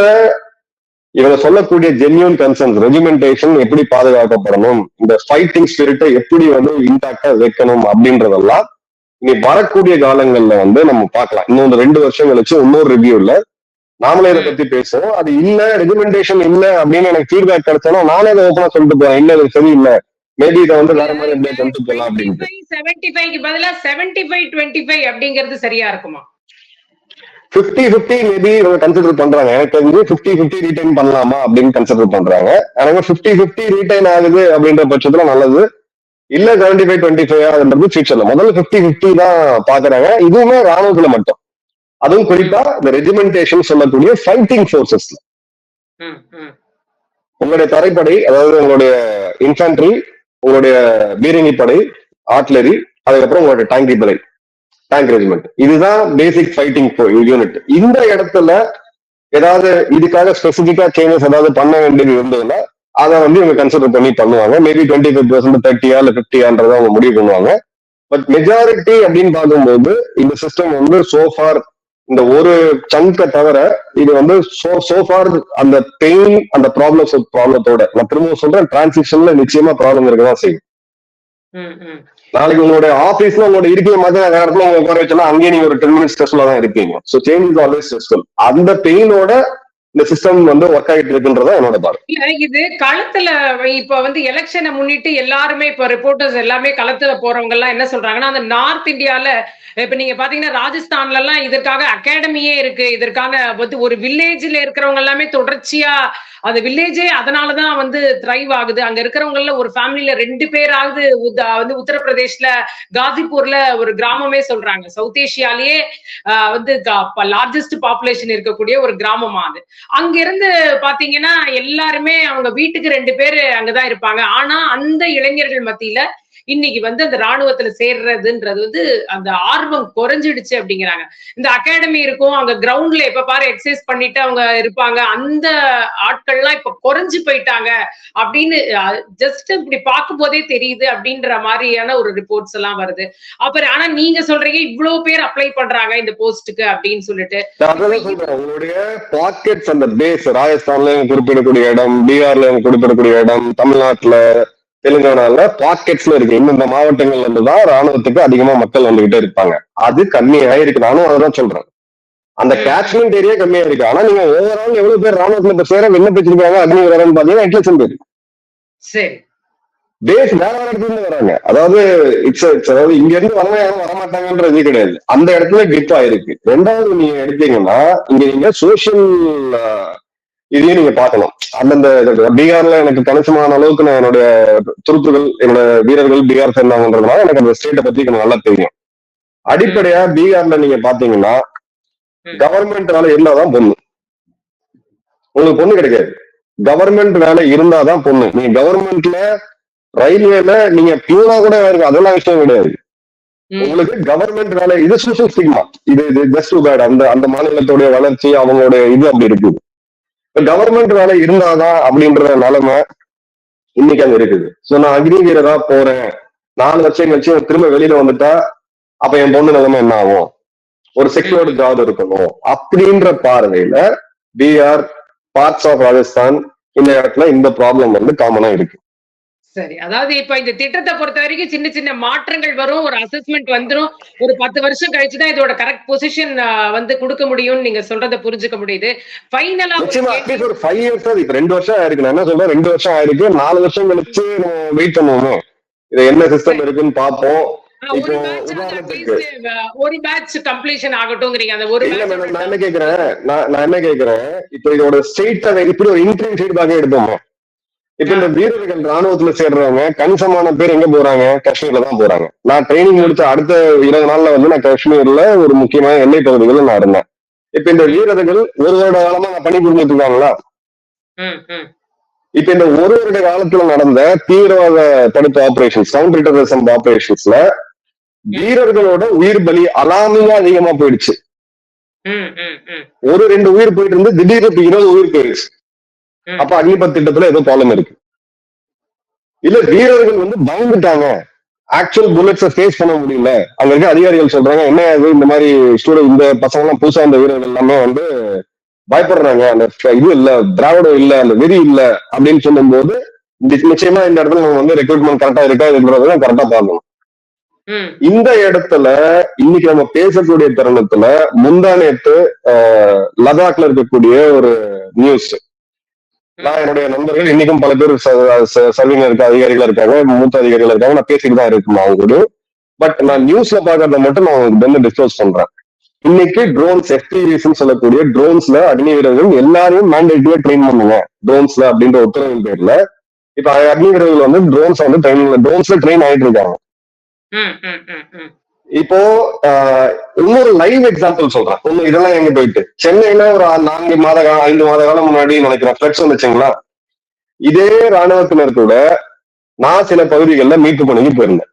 இவங்க சொல்லக்கூடிய ஜென்யூன் கன்சர்ன்ஸ், ரெஜிமெண்டேஷன் எப்படி பாதுகாக்கப்படணும், இந்த ஃபைட்டிங் ஸ்பிரிட்டை எப்படி வந்து இன்டாக்டா வைக்கணும் அப்படின்றதெல்லாம் இனி வரக்கூடிய காலங்கள்ல வந்து நம்ம பார்க்கலாம். இன்னும் 2 வருஷம் கழிச்சு இன்னொரு ரிவ்யூல நாமளே இதை பத்தி பேசுவோம். அது இல்ல, ரெஜிமெண்டேஷன் இல்ல அப்படின்னு எனக்கு ஃபீட்பேக் கிடைச்சாலும் நானே அதை ஓப்பனா சொல்லிட்டு போறேன், இல்ல இது சரியில்லை, மேபி இதை வந்து வேற மாதிரி எப்படியே கொண்டு போகலாம் அப்படின்ட்டு. 75க்கு பதிலா 75-25 அப்படிங்கிறது சரியா இருக்குமா? 50-50 மேபி இவங்க கன்சிடர் பண்றாங்க. எனக்கு வந்து 50-50 ரீடைன் பண்ணலாமா அப்படின்னு கன்சிடர் பண்றாங்க. எனக்கு 50-50 ரீடைன் ஆகுது அப்படின்ற பட்சத்துல நல்லது. இல்ல 75-25 ஆகுன்றது ஃபியூச்சர்ல. முதல்ல 50-50 தான் பாக்குறாங்க. இதுவுமே ராணுவத்துல மட்டும். அதுவும் குறிப்பா இந்த ரெஜிமெண்டேஷன் சொல்லக்கூடிய ஃபைட்டிங் போர்சஸ்ல உங்களுடைய தரைப்படை, அதாவது உங்களுடைய இன்ஃபேன்ட்ரி, உங்களுடைய பீரங்கி படை, ஆர்ட்லரி, அதுக்கப்புறம் உங்களுடைய டேங்கி படை, டேங்க் ரெஜிமெண்ட், இதுதான் பேசிக் ஃபைட்டிங் யூனிட். இந்த இடத்துல ஏதாவது இதுக்காக ஸ்பெசிபிக்கா சேஞ்சஸ் ஏதாவது பண்ண வேண்டியது இருந்ததுன்னா அதை வந்து இவங்க கன்சிடர் பண்ணி பண்ணுவாங்க. மேபி 25% 30 இல்ல 50 அவங்க முடிவு பண்ணுவாங்க. பட் மெஜாரிட்டி அப்படின்னு பார்க்கும்போது இந்த சிஸ்டம் வந்து சோஃபார் இந்த ஒரு சங்கை தவிர இது வந்து சோஃபார் அந்த பெயின், அந்த ப்ராப்ளத்தோட நான் திரும்ப சொல்றேன், டிரான்சிஷன்ல நிச்சயமா ப்ராப்ளம் இருக்கதான் செய்யும். நாளைக்கு உங்களுடைய ஆபீஸ்ல உங்களோட இருக்கிற மாதிரி வேற இடத்துல உங்க உட்கார வச்சோம்னா அங்கேயே நீங்க ஒரு 10 மினிட்ஸ் ஸ்ட்ரெஸ்ல தான் இருப்பீங்க. So change is always stressful. அந்த பெயினோட இந்த சிஸ்டம் வந்து ஒர்க் ஆகிட்டு இருக்குன்றதா என்னோட பார்வை. இது களத்துல இப்ப வந்து எலெக்ஷனை முன்னிட்டு எல்லாருமே இப்ப ரிப்போர்ட்டர்ஸ் எல்லாமே களத்துல போறவங்க எல்லாம் என்ன சொல்றாங்கன்னா, அந்த நார்த் இந்தியால இப்ப நீங்க பாத்தீங்கன்னா ராஜஸ்தான்ல எல்லாம் இதற்காக அகாடமியே இருக்கு. இதற்கான வந்து ஒரு வில்லேஜ்ல இருக்கிறவங்க எல்லாமே தொடர்ச்சியா அந்த வில்லேஜே அதனாலதான் வந்து த்ரைவ் ஆகுது. அங்க இருக்கிறவங்கல ஒரு ஃபேமிலில 2 பேராவது வந்து உத்தரப்பிரதேஷ்ல காசிப்பூர்ல ஒரு கிராமமே சொல்றாங்க, சவுத் ஏசியாலேயே வந்து லார்ஜஸ்ட் பாப்புலேஷன் இருக்கக்கூடிய ஒரு கிராமமா அது. அங்க இருந்து பாத்தீங்கன்னா எல்லாருமே அவங்க வீட்டுக்கு 2 பேரு அங்கதான் இருப்பாங்க. ஆனா அந்த இளைஞர்கள் மத்தியில இன்னைக்கு வந்து அந்த ராணுவத்துல சேர்றதுன்றது வந்து அந்த ஆர்வம் குறைஞ்சிடுச்சு அப்படிங்கிறாங்க. இந்த அகாடமி இருக்கும், அங்க கிரவுண்ட்ல எப்ப பாரு எக்ஸசைஸ் பண்ணிட்டு அவங்க இருப்பாங்க, அந்த ஆட்கள்லாம் இப்ப குறைஞ்சு போயிட்டாங்க அப்படின்னு ஜஸ்ட் இப்படி பார்க்கும் போதே தெரியுது அப்படின்ற மாதிரியான ஒரு ரிப்போர்ட்ஸ் எல்லாம் வருது. அப்புறம் ஆனா நீங்க சொல்றீங்க இவ்வளவு பேர் அப்ளை பண்றாங்க இந்த போஸ்டுக்கு அப்படின்னு சொல்லிட்டு. உங்களுடைய பாக்கெட்ஸ் அந்த பேஸ் ராஜஸ்தான்ல குறிப்பிடக்கூடிய இடம், பீகார்ல குறிப்பிடக்கூடிய இடம், தமிழ்நாட்டுல தெலுங்கானால பாக்கெட்ஸ்ல இருக்கு. இந்த மாவட்டங்கள்ல இருந்துதான் ராணுவத்துக்கு அதிகமா மக்கள் வந்துகிட்டே இருப்பாங்க. அது கம்மியா இருக்கு, நானும் அதான் சொல்றேன். அந்த கேட்ச்மெண்ட் ஏரியா கம்மியா இருக்கு. ஆனா நீங்க ஓவரால் எவ்வளவு பேர் ராணுவத்துல சேர விண்ணப்பிச்சிருக்காங்க அக்னி வீரர்னு பாத்தீங்கன்னா 8 லட்சம் பேர். சரி, பேஸ் வேற வேற இடத்துல இருந்து வராங்க. அதாவது அதாவது இங்க இருந்து யாரும் வரமாட்டாங்கன்றது கிடையாது, அந்த இடத்துல கிரிப் ஆயிருக்கு. ரெண்டாவது நீங்க எடுத்தீங்கன்னா இங்க நீங்க சோசியல் இதையும் நீங்க பார்க்கணும். அந்தந்த பீகார்ல எனக்கு கணிசமான அளவுக்கு நான் என்னுடைய துருப்புகள் என்னோட வீரர்கள் பீகார் சேர்ந்தாங்கன்றதுனால எனக்கு அந்த ஸ்டேட்டை பத்தி எனக்கு நல்லா தெரியும். அடிப்படையா பீகார்ல நீங்க பாத்தீங்கன்னா கவர்மெண்ட் வேலை இருந்தாதான் பொண்ணு, உங்களுக்கு பொண்ணு கிடைக்காது. கவர்மெண்ட் வேலை இருந்தாதான் பொண்ணு. நீங்க கவர்மெண்ட்ல ரயில்வேல நீங்க பியூனா கூட இருக்கு, அதெல்லாம் விஷயம் கிடையாது. உங்களுக்கு கவர்மெண்ட் வேலை இது சோசியல் ஸ்டிக்மா, இது ஜஸ்ட் பேட். அந்த மாநிலத்துடைய வளர்ச்சி அவங்களுடைய இது அப்படி இருக்குது. கவர்மெண்ட் வேலை இருந்தாதான் அப்படின்ற நிலைமை இன்னைக்கு அங்க இருக்குது. சோ நான் அக்னி வீரரா போறேன், 4 வருஷம் கழிச்சு திரும்ப வெளியில வந்துட்டா அப்ப என் பொண்ணு நிலைமை என்ன ஆகும்? ஒரு செக்யூர்டு ஜாப் இருக்கணும் அப்படின்ற பார்வையில பீகார், பார்ட்ஸ் ஆஃப் ராஜஸ்தான், இந்த இடத்துல இந்த ப்ராப்ளம் வந்து காமனா இருக்கு. சரி, அதாவது இப்ப இந்த திட்டத்தை பொறுத்த வரைக்கும் சின்ன சின்ன மாற்றங்கள் வரும், ஒரு அசஸ்மெண்ட் வந்துரும், ஒரு 10 வருஷம் கழிச்சுதான் இதோட கரெக்ட் பொசிஷன் வந்து கொடுக்க முடியும்னு நீங்க சொல்றதை புரிஞ்சுக்க முடியுது. ஃபைனலா ஒரு 5 இயர்ஸ், இப்ப 2 வருஷம் ஆயிருக்கு. நான் என்ன சொல்றேன், 2 வருஷம் ஆயிருக்கு, 4 வருஷம் கழிச்சு வெயிட் பண்ணுவோமே, இது என்ன சிஸ்டம் இருக்குன்னு பாப்போம். இப்போ உதாரணத்துக்கு ஒரு பேட்ச் கம்ப்ளீஷன் ஆகட்டும்ங்கறீங்க. அந்த ஒரு நான் என்ன கேக்குறேன், இப்போ இதோட ஸ்டேட் இப்படி ஒரு இன்டர்ன் ஃபீட்பேக் எடுப்போம். இப்ப இந்த வீரர்கள் ராணுவத்துல சேர்றவங்க கணிசமான பேர் எங்க போறாங்க? காஷ்மீர்ல தான் போறாங்க. நான் ட்ரைனிங் முடிச்ச அடுத்த 20 நாள்ல வந்து நான் காஷ்மீர்ல ஒரு முக்கியமான எல்லை பகுதிகளில் நான் இருந்தேன். இப்ப இந்த வீரர்கள் 1 வருட காலமா நான் பணி புரிஞ்சுட்டு இருக்காங்களா? இப்ப இந்த 1 வருட காலத்துல நடந்த தீவிரவாத தடுப்பு ஆபரேஷன்ஸ், கவுண்டர் டெரரிசம் ஆபரேஷன்ஸ்ல வீரர்களோட உயிர் பலி அலாமிங்கா அதிகமா போயிடுச்சு. 1-2 உயிர் போயிட்டு இருந்து திடீர்னு 20 உயிர் போயிடுச்சு. அப்ப அக்னிபத் திட்டத்துல ஏதோ ப்ராப்ளம் இருக்கு. இல்ல வீரர்கள் வந்து பயந்துட்டாங்க, ஆக்சுவல் புல்லட்ஸை ஃபேஸ் பண்ண முடியல. அங்க இருக்க அதிகாரிகள் சொல்றாங்க, என்ன இந்த மாதிரி ஸ்டூடெண்ட், இந்த பசங்க எல்லாம் புதுசா இந்த வீரர்கள் எல்லாமே வந்து பயப்படுறாங்க, அந்த இது இல்ல, திராவிடம் இல்ல, அந்த வெறி இல்ல அப்படின்னு சொல்லும் போது நிச்சயமா இந்த இடத்துல நம்ம வந்து ரெக்ரூட்மெண்ட் கரெக்டா இருக்கா இருக்கிறத கரெக்டா பார்க்கணும். இந்த இடத்துல இன்னைக்கு நம்ம பேசக்கூடிய தருணத்துல முந்தா நேத்து லடாக்ல இருக்கக்கூடிய ஒரு நியூஸ், நான் என்னுடைய நண்பர்கள் இன்னைக்கும் பல பேர் சர்வீங்க இருக்க அதிகாரிகள் இருக்காங்க, மூத்த அதிகாரிகள் இருக்காங்க, நான் பேசிட்டு தான் இருக்கேன் அவங்க கூட. பட் நான் நியூஸ்ல பாக்குறத மட்டும் நான் உங்களுக்கு வந்து டிஸ்கஸ் பண்றேன். இன்னைக்கு ட்ரோன்ஸ், FPVs சொல்லக்கூடிய ட்ரோன்ஸ்ல அக்னி வீரர்கள் எல்லாரையும் மேண்டேட்டரியா ட்ரெயின் பண்ணுங்க ட்ரோன்ஸ்ல அப்படின்ற உத்தரவின் பேர்ல இப்ப அக்னி வீரர்கள் வந்து ட்ரோன்ஸ் வந்து ட்ரோன்ஸ்ல ட்ரெயின் ஆயிட்டு இருக்காங்க. இப்போ இன்னொரு லைவ் எக்ஸாம்பிள் சொல்றேன். இதெல்லாம் எங்க போயிட்டு சென்னையில ஒரு 5 மாத காலம் முன்னாடி நினைக்கிறேன் ஃபிளட்ஸ் வந்துச்சுங்களா, இதே ராணுவத்தினர் கூட நான் சில பகுதிகளில் மீட்பு பணிக்கு போயிருந்தேன்.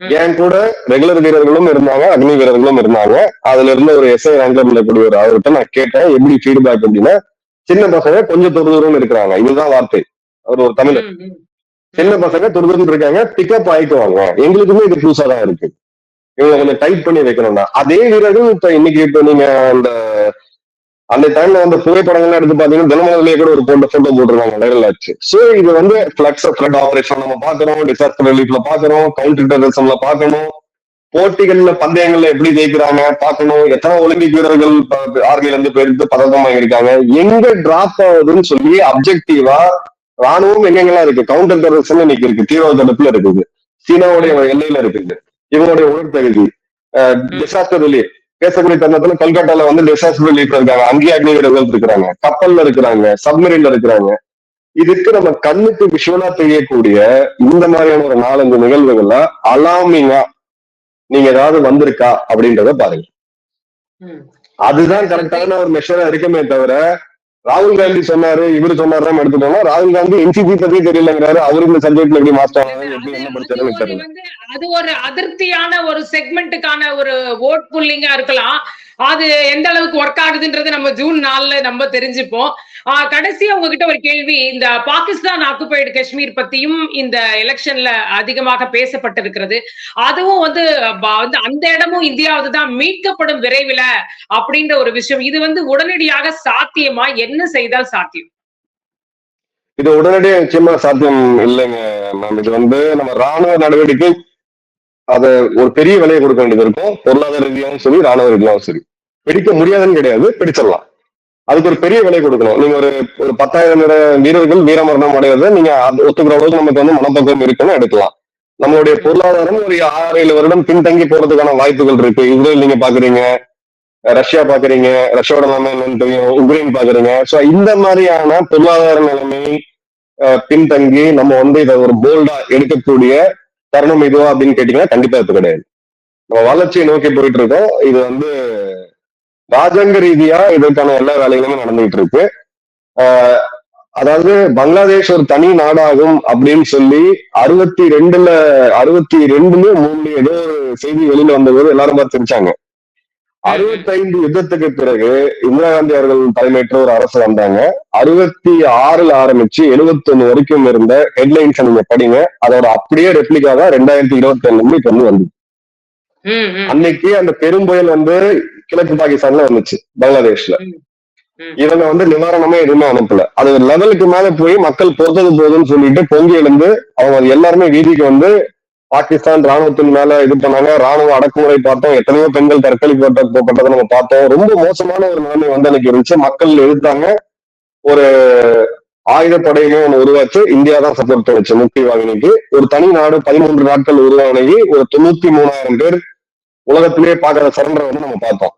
என் கூட ரெகுலர் வீரர்களும் இருந்தாங்க, அக்னி வீரர்களும் இருந்தாங்க. அதுல இருந்த ஒரு SI ரேங்கர் இருக்கக்கூடிய ஒரு அவர்கிட்ட நான் கேட்டேன் எப்படி ஃபீட்பேக் அப்படின்னா, சின்ன பசங்க கொஞ்சம் தொடுதூரம் இருக்கிறாங்க, இதுதான் வார்த்தை. அவர் ஒரு தமிழர். சின்ன பசங்க தொடுதூரம் இருக்காங்க, பிக்கப் ஆயிக்குவாங்க, எங்களுக்குமே இது புதுசா தான் இருக்கு, இவங்க கொஞ்சம் டைட் பண்ணி வைக்கணும்னா. அதே வீரர்கள் இப்ப இன்னைக்கு இப்ப நீங்க அந்த டைம்ல வந்து புகைப்படங்கள்லாம் எடுத்து பாத்தீங்கன்னா தினமலர்லயே கூட ஒரு போட்டோ போட்டுருக்காங்க, வைரல் ஆச்சு. சோ இது வந்து ஃபிளட் ஆபரேஷன் நம்ம பாக்குறோம், டிசாஸ்டர் ரிலீஃப்ல பாக்குறோம், கவுண்டர் டெரரிசம்ல பாக்கணும், போட்டிகள்ல பந்தயங்கள்ல எப்படி ஜெயிக்கிறாங்க பாக்கணும், எத்தனை ஒலிம்பிக் வீரர்கள் ஆர்மில இருந்து போயிட்டு பதக்கம் வாங்கியிருக்காங்க, எங்க டிராப் ஆகுதுன்னு சொல்லி அப்ஜெக்டிவா ராணுவம் எங்கெங்கெல்லாம் இருக்கு. கவுண்டர் டெரரிசம் இன்னைக்கு இருக்கு, தீவிரவாத தடுப்புல இருக்குது, சீனாவுடைய எல்லையில இருக்குது, இவங்களுடைய உடற்தகுதி, டிசாஸ்டர் ரிலீஃப் பேசக்கூடிய தருணத்துல கல்கட்டால வந்து டிசாஸ்டர் ரிலீஃப்ல இருக்காங்க, அங்கேயே அக்னி வீரர்கள் இருக்கிறாங்க, கப்பல்ல இருக்கிறாங்க, சப்மரீன்ல இருக்கிறாங்க. இதுக்கு நம்ம கண்ணுக்கு விஷுவலா தெரியக்கூடிய இந்த மாதிரியான ஒரு 4-5 நிகழ்வுகள்ல அலாமிங்கா நீங்க ஏதாவது வந்திருக்கா அப்படின்றத பாருங்க. அதுதான் கரெக்டான ஒரு மெஷரா இருக்குமே தவிர ராகுல் காந்தி சொன்னாரு, இவரு சொன்னாரு எடுத்துட்டோம்னா, ராகுல் காந்தி என்சிபி பத்தி தெரியலங்கிறாரு. அவரு இந்த சப்ஜெக்ட்ல எப்படி மாஸ்டர் ஆனாரு, எப்படி என்ன படிச்சாருன்னு தெரியல. அது ஒரு அதிருப்தியான ஒரு செக்மெண்ட்டுக்கான ஒரு ஓட் புல்லிங்கா இருக்கலாம். அது எந்த அளவுக்கு ஒர்க் ஆகுதுன்றது நம்ம ஜூன் 4 நம்ம தெரிஞ்சுப்போம். கடைசியா உங்ககிட்ட ஒரு கேள்வி. இந்த பாகிஸ்தான் ஆக்குபைடு காஷ்மீர் பத்தியும் இந்த எலெக்ஷன்ல அதிகமாக பேசப்பட்டிருக்கிறது. அதுவும் வந்து அந்த இடமும் இந்தியாவது தான் மீட்கப்படும் விரைவில் அப்படின்ற ஒரு விஷயம். இது வந்து உடனடியாக சாத்தியமா? என்ன செய்தால் சாத்தியம்? இது உடனடியாக நிச்சயமா சாத்தியம் இல்லைங்க மேம். இது வந்து நம்ம ராணுவ நடவடிக்கை அத ஒரு பெரிய விலையை கொடுக்க வேண்டியது இருக்கும். பொருளாதார ரீதியாகவும் சரி, ராணுவ ரீதியாகவும் சரி. பிடிக்க முடியாதுன்னு கிடையாது, பிடிச்சிடலாம். அதுக்கு ஒரு பெரிய விலை கொடுக்கணும். நீங்க ஒரு 10,000 வீரர்கள் வீரமரணம் அடைவதை நீங்க ஒத்துக்கிற அளவுக்கு நமக்கு வந்து மனப்பக்குவம் இருக்குன்னு எடுக்கலாம். நம்மளுடைய பொருளாதாரம் ஒரு 6-7 வருடம் பின்தங்கி போறதுக்கான வாய்ப்புகள் இருக்கு. இஸ்ரேல் நீங்க பாக்குறீங்க, ரஷ்யா பாக்குறீங்க, ரஷ்யாவோட நிலைமை என்னன்னு தெரியும், உக்ரைன் பாக்குறீங்க. சோ இந்த மாதிரியான பொருளாதார நிலைமை பின்தங்கி நம்ம வந்து இதை ஒரு போல்டா எடுக்கக்கூடிய தருணம் இதுவா அப்படின்னு கேட்டீங்கன்னா கண்டிப்பா இது கிடையாது. நம்ம வளர்ச்சியை நோக்கி போயிட்டு இருக்கோம். இது வந்து ராஜாங்க ரீதியா இதற்கான எல்லா வேலைகளுமே நடந்துகிட்டு இருக்கு. அதாவது பங்களாதேஷ் ஒரு தனி நாடாகும் அப்படின்னு சொல்லி 62 ஏதோ ஒரு செய்தி வெளியில வந்தபோது எல்லாரும் பார்த்து தெரிஞ்சாங்க. 65 யுத்தத்துக்கு பிறகு இந்திரா காந்தி அவர்கள் தலைமையேற்ற ஒரு அரசு வந்தாங்க. 66 ஆரம்பிச்சு 71 வரைக்கும் இருந்த ஹெட்லைன்ஸ் நீங்க படிங்க. அதோட அப்படியே ரெப்ளிகா தான் 2021 இப்ப வந்து. அன்னைக்கு அந்த பெரும்புயல் வந்து கிழக்கு பாகிஸ்தான்ல வந்துச்சு, பங்களாதேஷ்ல. இவங்க வந்து நிவாரணமே எதுவுமே அனுப்பல. அது லெவலுக்கு மேல போய் மக்கள் பொறுத்தது போதுன்னு சொல்லிட்டு பொங்கி எழுந்து அவங்க எல்லாருமே வீதிக்கு வந்து பாகிஸ்தான் ராணுவத்தின் மேல இது பண்ணாங்க. ராணுவ அடக்குமுறை பார்த்தோம். எத்தனையோ பெண்கள் தற்கொலைப்பட்டதை நம்ம பார்த்தோம். ரொம்ப மோசமான ஒரு நிலைமை வந்து அன்னைக்கு இருந்துச்சு. மக்கள் எதிர்த்தாங்க. ஒரு ஆயுதப்படையுமே ஒண்ணு உருவாச்சு. இந்தியா தான் சப்போர்ட் பண்ணுச்சு முக்தி வாகினிக்கு. ஒரு தனி நாடு 13 நாட்கள் உருவாகி ஒரு 93,000 பேர் உலகத்திலேயே பாக்குற சரண்டரை வந்து நம்ம பார்த்தோம்.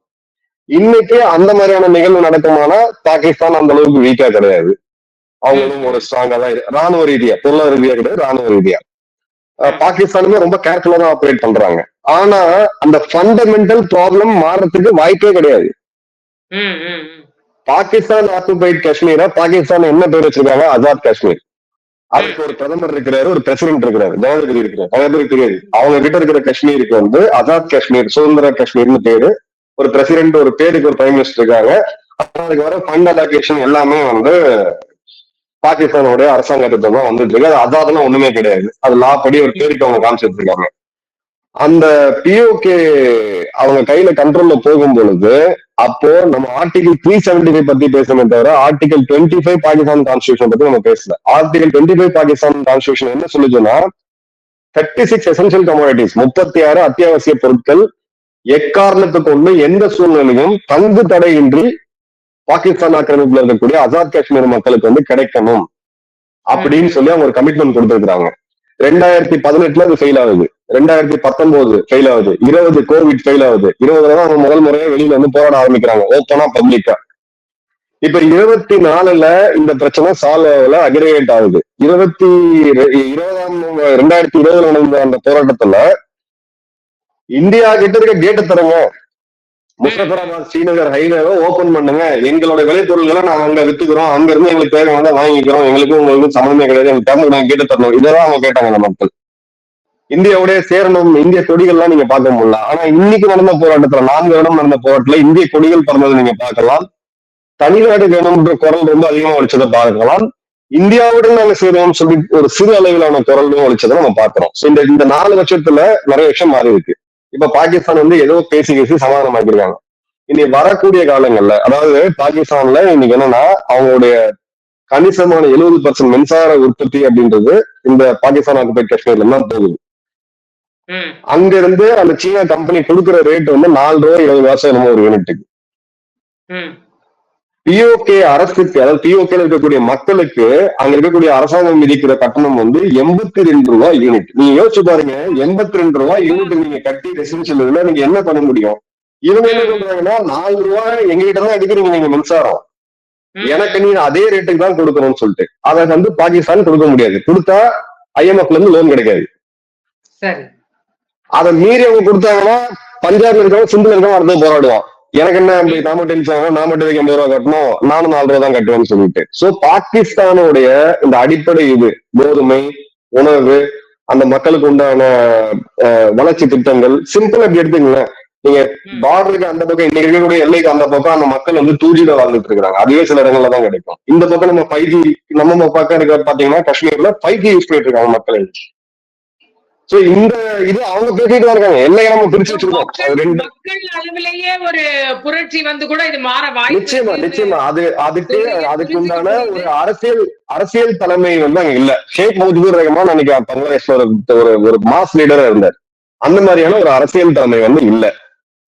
இன்னைக்கு அந்த மாதிரியான நிகழ்வு நடக்குமானா பாகிஸ்தான் அந்த அளவுக்கு வீக்கா கிடையாது. அவங்களும் ஒரு ஸ்ட்ராங்கா தான் ராணுவ ரீதியா, பொருளாதார ரீதியா கிடையாது, ராணுவ ரீதியா. பாகிஸ்தானுமே ரொம்ப கேர்ஃபுல்லா தான் ஆப்ரேட் பண்றாங்க. ஆனா அந்த ஃபண்டமெண்டல் ப்ராப்ளம் மாறதுக்கு வாய்ப்பே கிடையாது. பாகிஸ்தான் ஆக்குபைட் காஷ்மீரை பாகிஸ்தான் என்ன பேர் வச்சிருக்காங்க? ஆசாத் காஷ்மீர். அதுக்கு ஒரு பிரதமர் இருக்கிறாரு, ஒரு பிரசிடென்ட் இருக்கிறாரு, ஜனாதிபதி இருக்கிறாரு. நிறைய பேருக்கு தெரியாது. அவங்க கிட்ட இருக்கிற காஷ்மீருக்கு வந்து ஆசாத் காஷ்மீர், சுதந்திர காஷ்மீர்னு பேரு. ஒரு பிரசிடென்ட், ஒரு பேருக்கு ஒரு பிரைம் மினிஸ்டர் இருக்காங்க. அதுக்கு வர ஃபண்ட் அலோகேஷன் எல்லாமே வந்து பாகிஸ்தானோட அரசாங்கத்தை தான் வந்துட்டு இருக்கு. அது அதாதெல்லாம் ஒண்ணுமே கிடையாது. அது லா படி ஒரு பேருக்கு அவங்க காமிச்சிட்டு இருக்காங்க. அந்த பிஓகே அவங்க கையில கண்ட்ரோல்ல போகும் பொழுது அப்போ நம்ம ஆர்டிகல் 375 பத்தி பேசணுமே தவிர ஆர்டிகல் 25 பாகிஸ்தான் கான்ஸ்டியூஷன் பத்தி நம்ம பேசல. ஆர்டிகல் 25 பாகிஸ்தான் கான்ஸ்டியூஷன் என்ன சொல்லுச்சுன்னா 36 எசென்சியல் கமோடிட்டிஸ், 36 அத்தியாவசிய பொருட்கள் எக்காரணத்தை கொண்டு எந்த சூழ்நிலையும் தங்கு தடையின்றி பாகிஸ்தான் ஆக்கிரமிப்புல இருக்கக்கூடிய ஆசாத் காஷ்மீர் மக்களுக்கு வந்து கிடைக்கணும் அப்படின்னு சொல்லி அவங்க ஒரு கமிட்மெண்ட் கொடுத்திருக்காங்க. 2018 அது ஃபெயில் ஆகுது, 2019 ஃபெயில் ஆகுது, 20 கோவிட் ஃபெயில் ஆகுது, 20 அவங்க முதல் முறையா வெளியில வந்து போராட ஆரம்பிக்கிறாங்க ஓப்பனா பப்ளிக்கா. இப்ப 24ல இந்த பிரச்சனை சால்வ் ஆகல, அக்ரிகேட் ஆகுது. 2020 நடந்த அந்த போராட்டத்துல இந்தியா கிட்ட இருக்க கேட்டை தரங்க, முசஃபராபாத் ஸ்ரீநகர் ஹைவேவை ஓபன் பண்ணுங்க, எங்களோட விளைபொருள்களை நாங்க அங்க வித்துக்கிறோம், அங்க இருந்து எங்களுக்கு தேவையான வாங்கிக்கிறோம், எங்களுக்கும் உங்களுக்கு சம்மந்தமே கிடையாது, எங்களுக்கு தேவை கேட்டு தரணும். இதெல்லாம் அவங்க கேட்டாங்க அந்த மக்கள். இந்தியாவுடைய சேரணும், இந்திய கொடிகள்லாம் நீங்க பார்க்க முடியல. ஆனா இன்னைக்கு நடந்த போராட்டத்துல 4 வருடம் நடந்த போராட்டத்துல இந்திய கொடிகள் பறந்ததை நீங்க பார்க்கலாம். தமிழ்நாடு வேணும்ன்ற குரல் ரொம்ப அதிகமா ஒழிச்சதை பார்க்கலாம். இந்தியாவுடன் நாங்க சேருவோம் சொல்லி ஒரு சிறு அளவிலான குரலும் ஒழிச்சதை நம்ம பார்க்கிறோம். இந்த 4 வருஷத்துல நிறைய விஷயம் மாறி இருக்கு. இப்ப பாகிஸ்தான் வந்து ஏதோ பேசி சமாதானமாக்கிருக்காங்க. இனி வரக்கூடிய காலங்கள்ல, அதாவது பாகிஸ்தான்ல இன்னைக்கு என்னன்னா அவங்களுடைய கணிசமான 70% மின்சார உற்பத்தி அப்படின்றது இந்த பாகிஸ்தான் ஆக்குபைட் காஷ்மீர்ல தான் போகுது. அங்க இருந்து அந்த சீனா கம்பெனி கொடுக்குற ரேட் வந்து $4.20 ஒரு யூனிட்டுக்கு. பிஓகே அரசுக்கு, அதாவது பிஓகே இருக்கக்கூடிய மக்களுக்கு அங்க இருக்கக்கூடிய அரசாங்கம் விதிக்கிற கட்டணம் வந்து $82 யூனிட். நீங்க யோசிச்சு பாருங்க, $82 யூனிட் நீங்க கட்டி ரெசிடென்ஷியல் இதுல நீங்க என்ன பண்ண முடியும்? இவங்க என்ன சொல்றாங்கன்னா $4 எங்ககிட்ட தான் எடுக்கிறீங்க நீங்க மின்சாரம், எனக்கு நீ அதே ரேட்டுக்கு தான் கொடுக்கணும்னு சொல்லிட்டு அதை வந்து பாகிஸ்தான் கொடுக்க முடியாது. கொடுத்தா IMFல இருந்து லோன் கிடைக்காது. அதை மீறி அவங்க கொடுத்தாங்கன்னா பஞ்சாப்ல இருக்கவங்க, சிந்துல இருக்கவங்க அடுத்து போராடுவான். எனக்கு என்ன நாம டென்ஷன், நாம இதுக்கு 80 ரூபா கட்டணும், நானும் 4 ரூபா தான் கட்டுவேன்னு சொல்லிட்டு. சோ பாகிஸ்தானுடைய இந்த அடிப்படை இது கோதுமை, உணவு, அந்த மக்களுக்கு உண்டான வளர்ச்சி திட்டங்கள் சிம்பிளா இப்படி எடுத்துக்கங்களேன். நீங்க பார்டருக்கு அந்த பக்கம், இன்னைக்கு இருக்கக்கூடிய எல்லைக்கு அந்த பக்கம் அந்த மக்கள் வந்து 2G வாழ்ந்துட்டு இருக்காங்க. அதுவே சில இடங்கள்ல தான் கிடைக்கும். இந்த பக்கம் நம்ம 5G, நம்ம பக்கம் இருக்க பாத்தீங்கன்னா காஷ்மீர்ல 5G யூஸ் பண்ணிட்டு இருக்காங்க மக்கள். சோ இந்த இது அவங்க பேசிட்டு தான் இருக்காங்க. எல்லையை நம்ம பிரிச்சு வச்சிருக்கோம். மக்கள் அளவிலேயே ஒரு புரட்சி வந்து கூட இது மாற வாய்ப்பு. நிச்சயமா அதுக்கு உண்டான ஒரு அரசியல் தலைமை வந்து அங்க இல்ல. ஷேக் முஜிபுர் ரஹ்மான் அன்னைக்கு பங்களாதேஷ்ல ஒரு மாஸ் லீடரா இருந்தார். அந்த மாதிரியான ஒரு அரசியல் தலைமை வந்து இல்ல.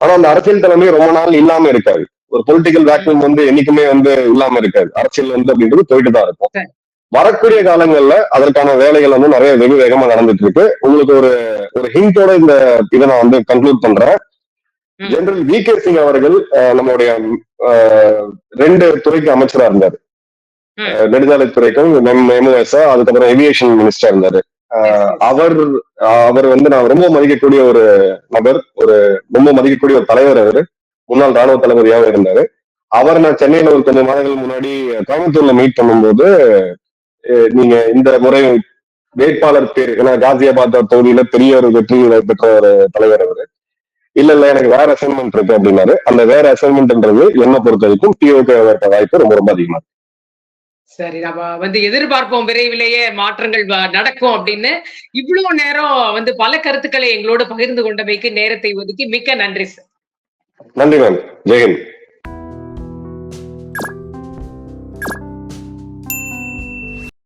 ஆனா அந்த அரசியல் தலைமை ரொம்ப நாள் இல்லாம இருக்காது. ஒரு பொலிட்டிக்கல் வேக்யூம் வந்து என்னைக்குமே வந்து இல்லாம இருக்காது. அரசியல் வந்து அப்படின்றது போயிட்டு தான் இருக்கும். வரக்கூடிய காலங்கள்ல அதற்கான வேலைகள் வந்து நிறைய வெகு வேகமா நடந்துட்டு இருக்கு. உங்களுக்கு ஒரு ஹிண்டோட இந்த இதை நான் வந்து கன்க்ளூட் பண்றேன். General VK. சிங் அவர்கள் நம்மளுடைய 2 துறைக்கு அமைச்சரா இருந்தாரு. நெடுஞ்சாலைத்துறைக்கும் MOS, அதுக்கப்புறம் ஏவியேஷன் மினிஸ்டரா இருந்தாரு. அவர் வந்து நான் ரொம்ப மதிக்கக்கூடிய ஒரு நபர், ரொம்ப மதிக்கக்கூடிய ஒரு தலைவர். அவரு முன்னாள் ராணுவ தளபதியாக இருந்தாரு. அவர் நான் சென்னையில ஒரு கொஞ்சம் மாதங்கள் முன்னாடி கோயம்புத்தூர்ல மீட் பண்ணும்போது, நீங்க இந்த முறை வேட்பாளர் பேர், ஏன்னா காசியாபாத் தொகுதியில பெரிய ஒரு வெற்றி பெற்ற ஒரு தலைவர் அவரு. இல்ல எனக்கு வேற அசைன்மெண்ட் இருக்கு அப்படின்னாரு. அந்த வேற அசைன்மெண்ட்ன்றது என்ன பொறுத்த வரைக்கும் திமுக வாய்ப்பு ரொம்ப ரொம்ப அதிகமா இருக்கு. சரி, நம்ம வந்து எதிர்பார்ப்போம் விரைவிலேயே மாற்றங்கள் நடக்கும் அப்படின்னு. இவ்வளவு நேரம் வந்து பல கருத்துக்களை எங்களோடு பகிர்ந்து கொண்டமைக்கு நேரத்தை ஒதுக்கி மிக்க நன்றி சார். நன்றி மேம். ஜெயஹிந்த்.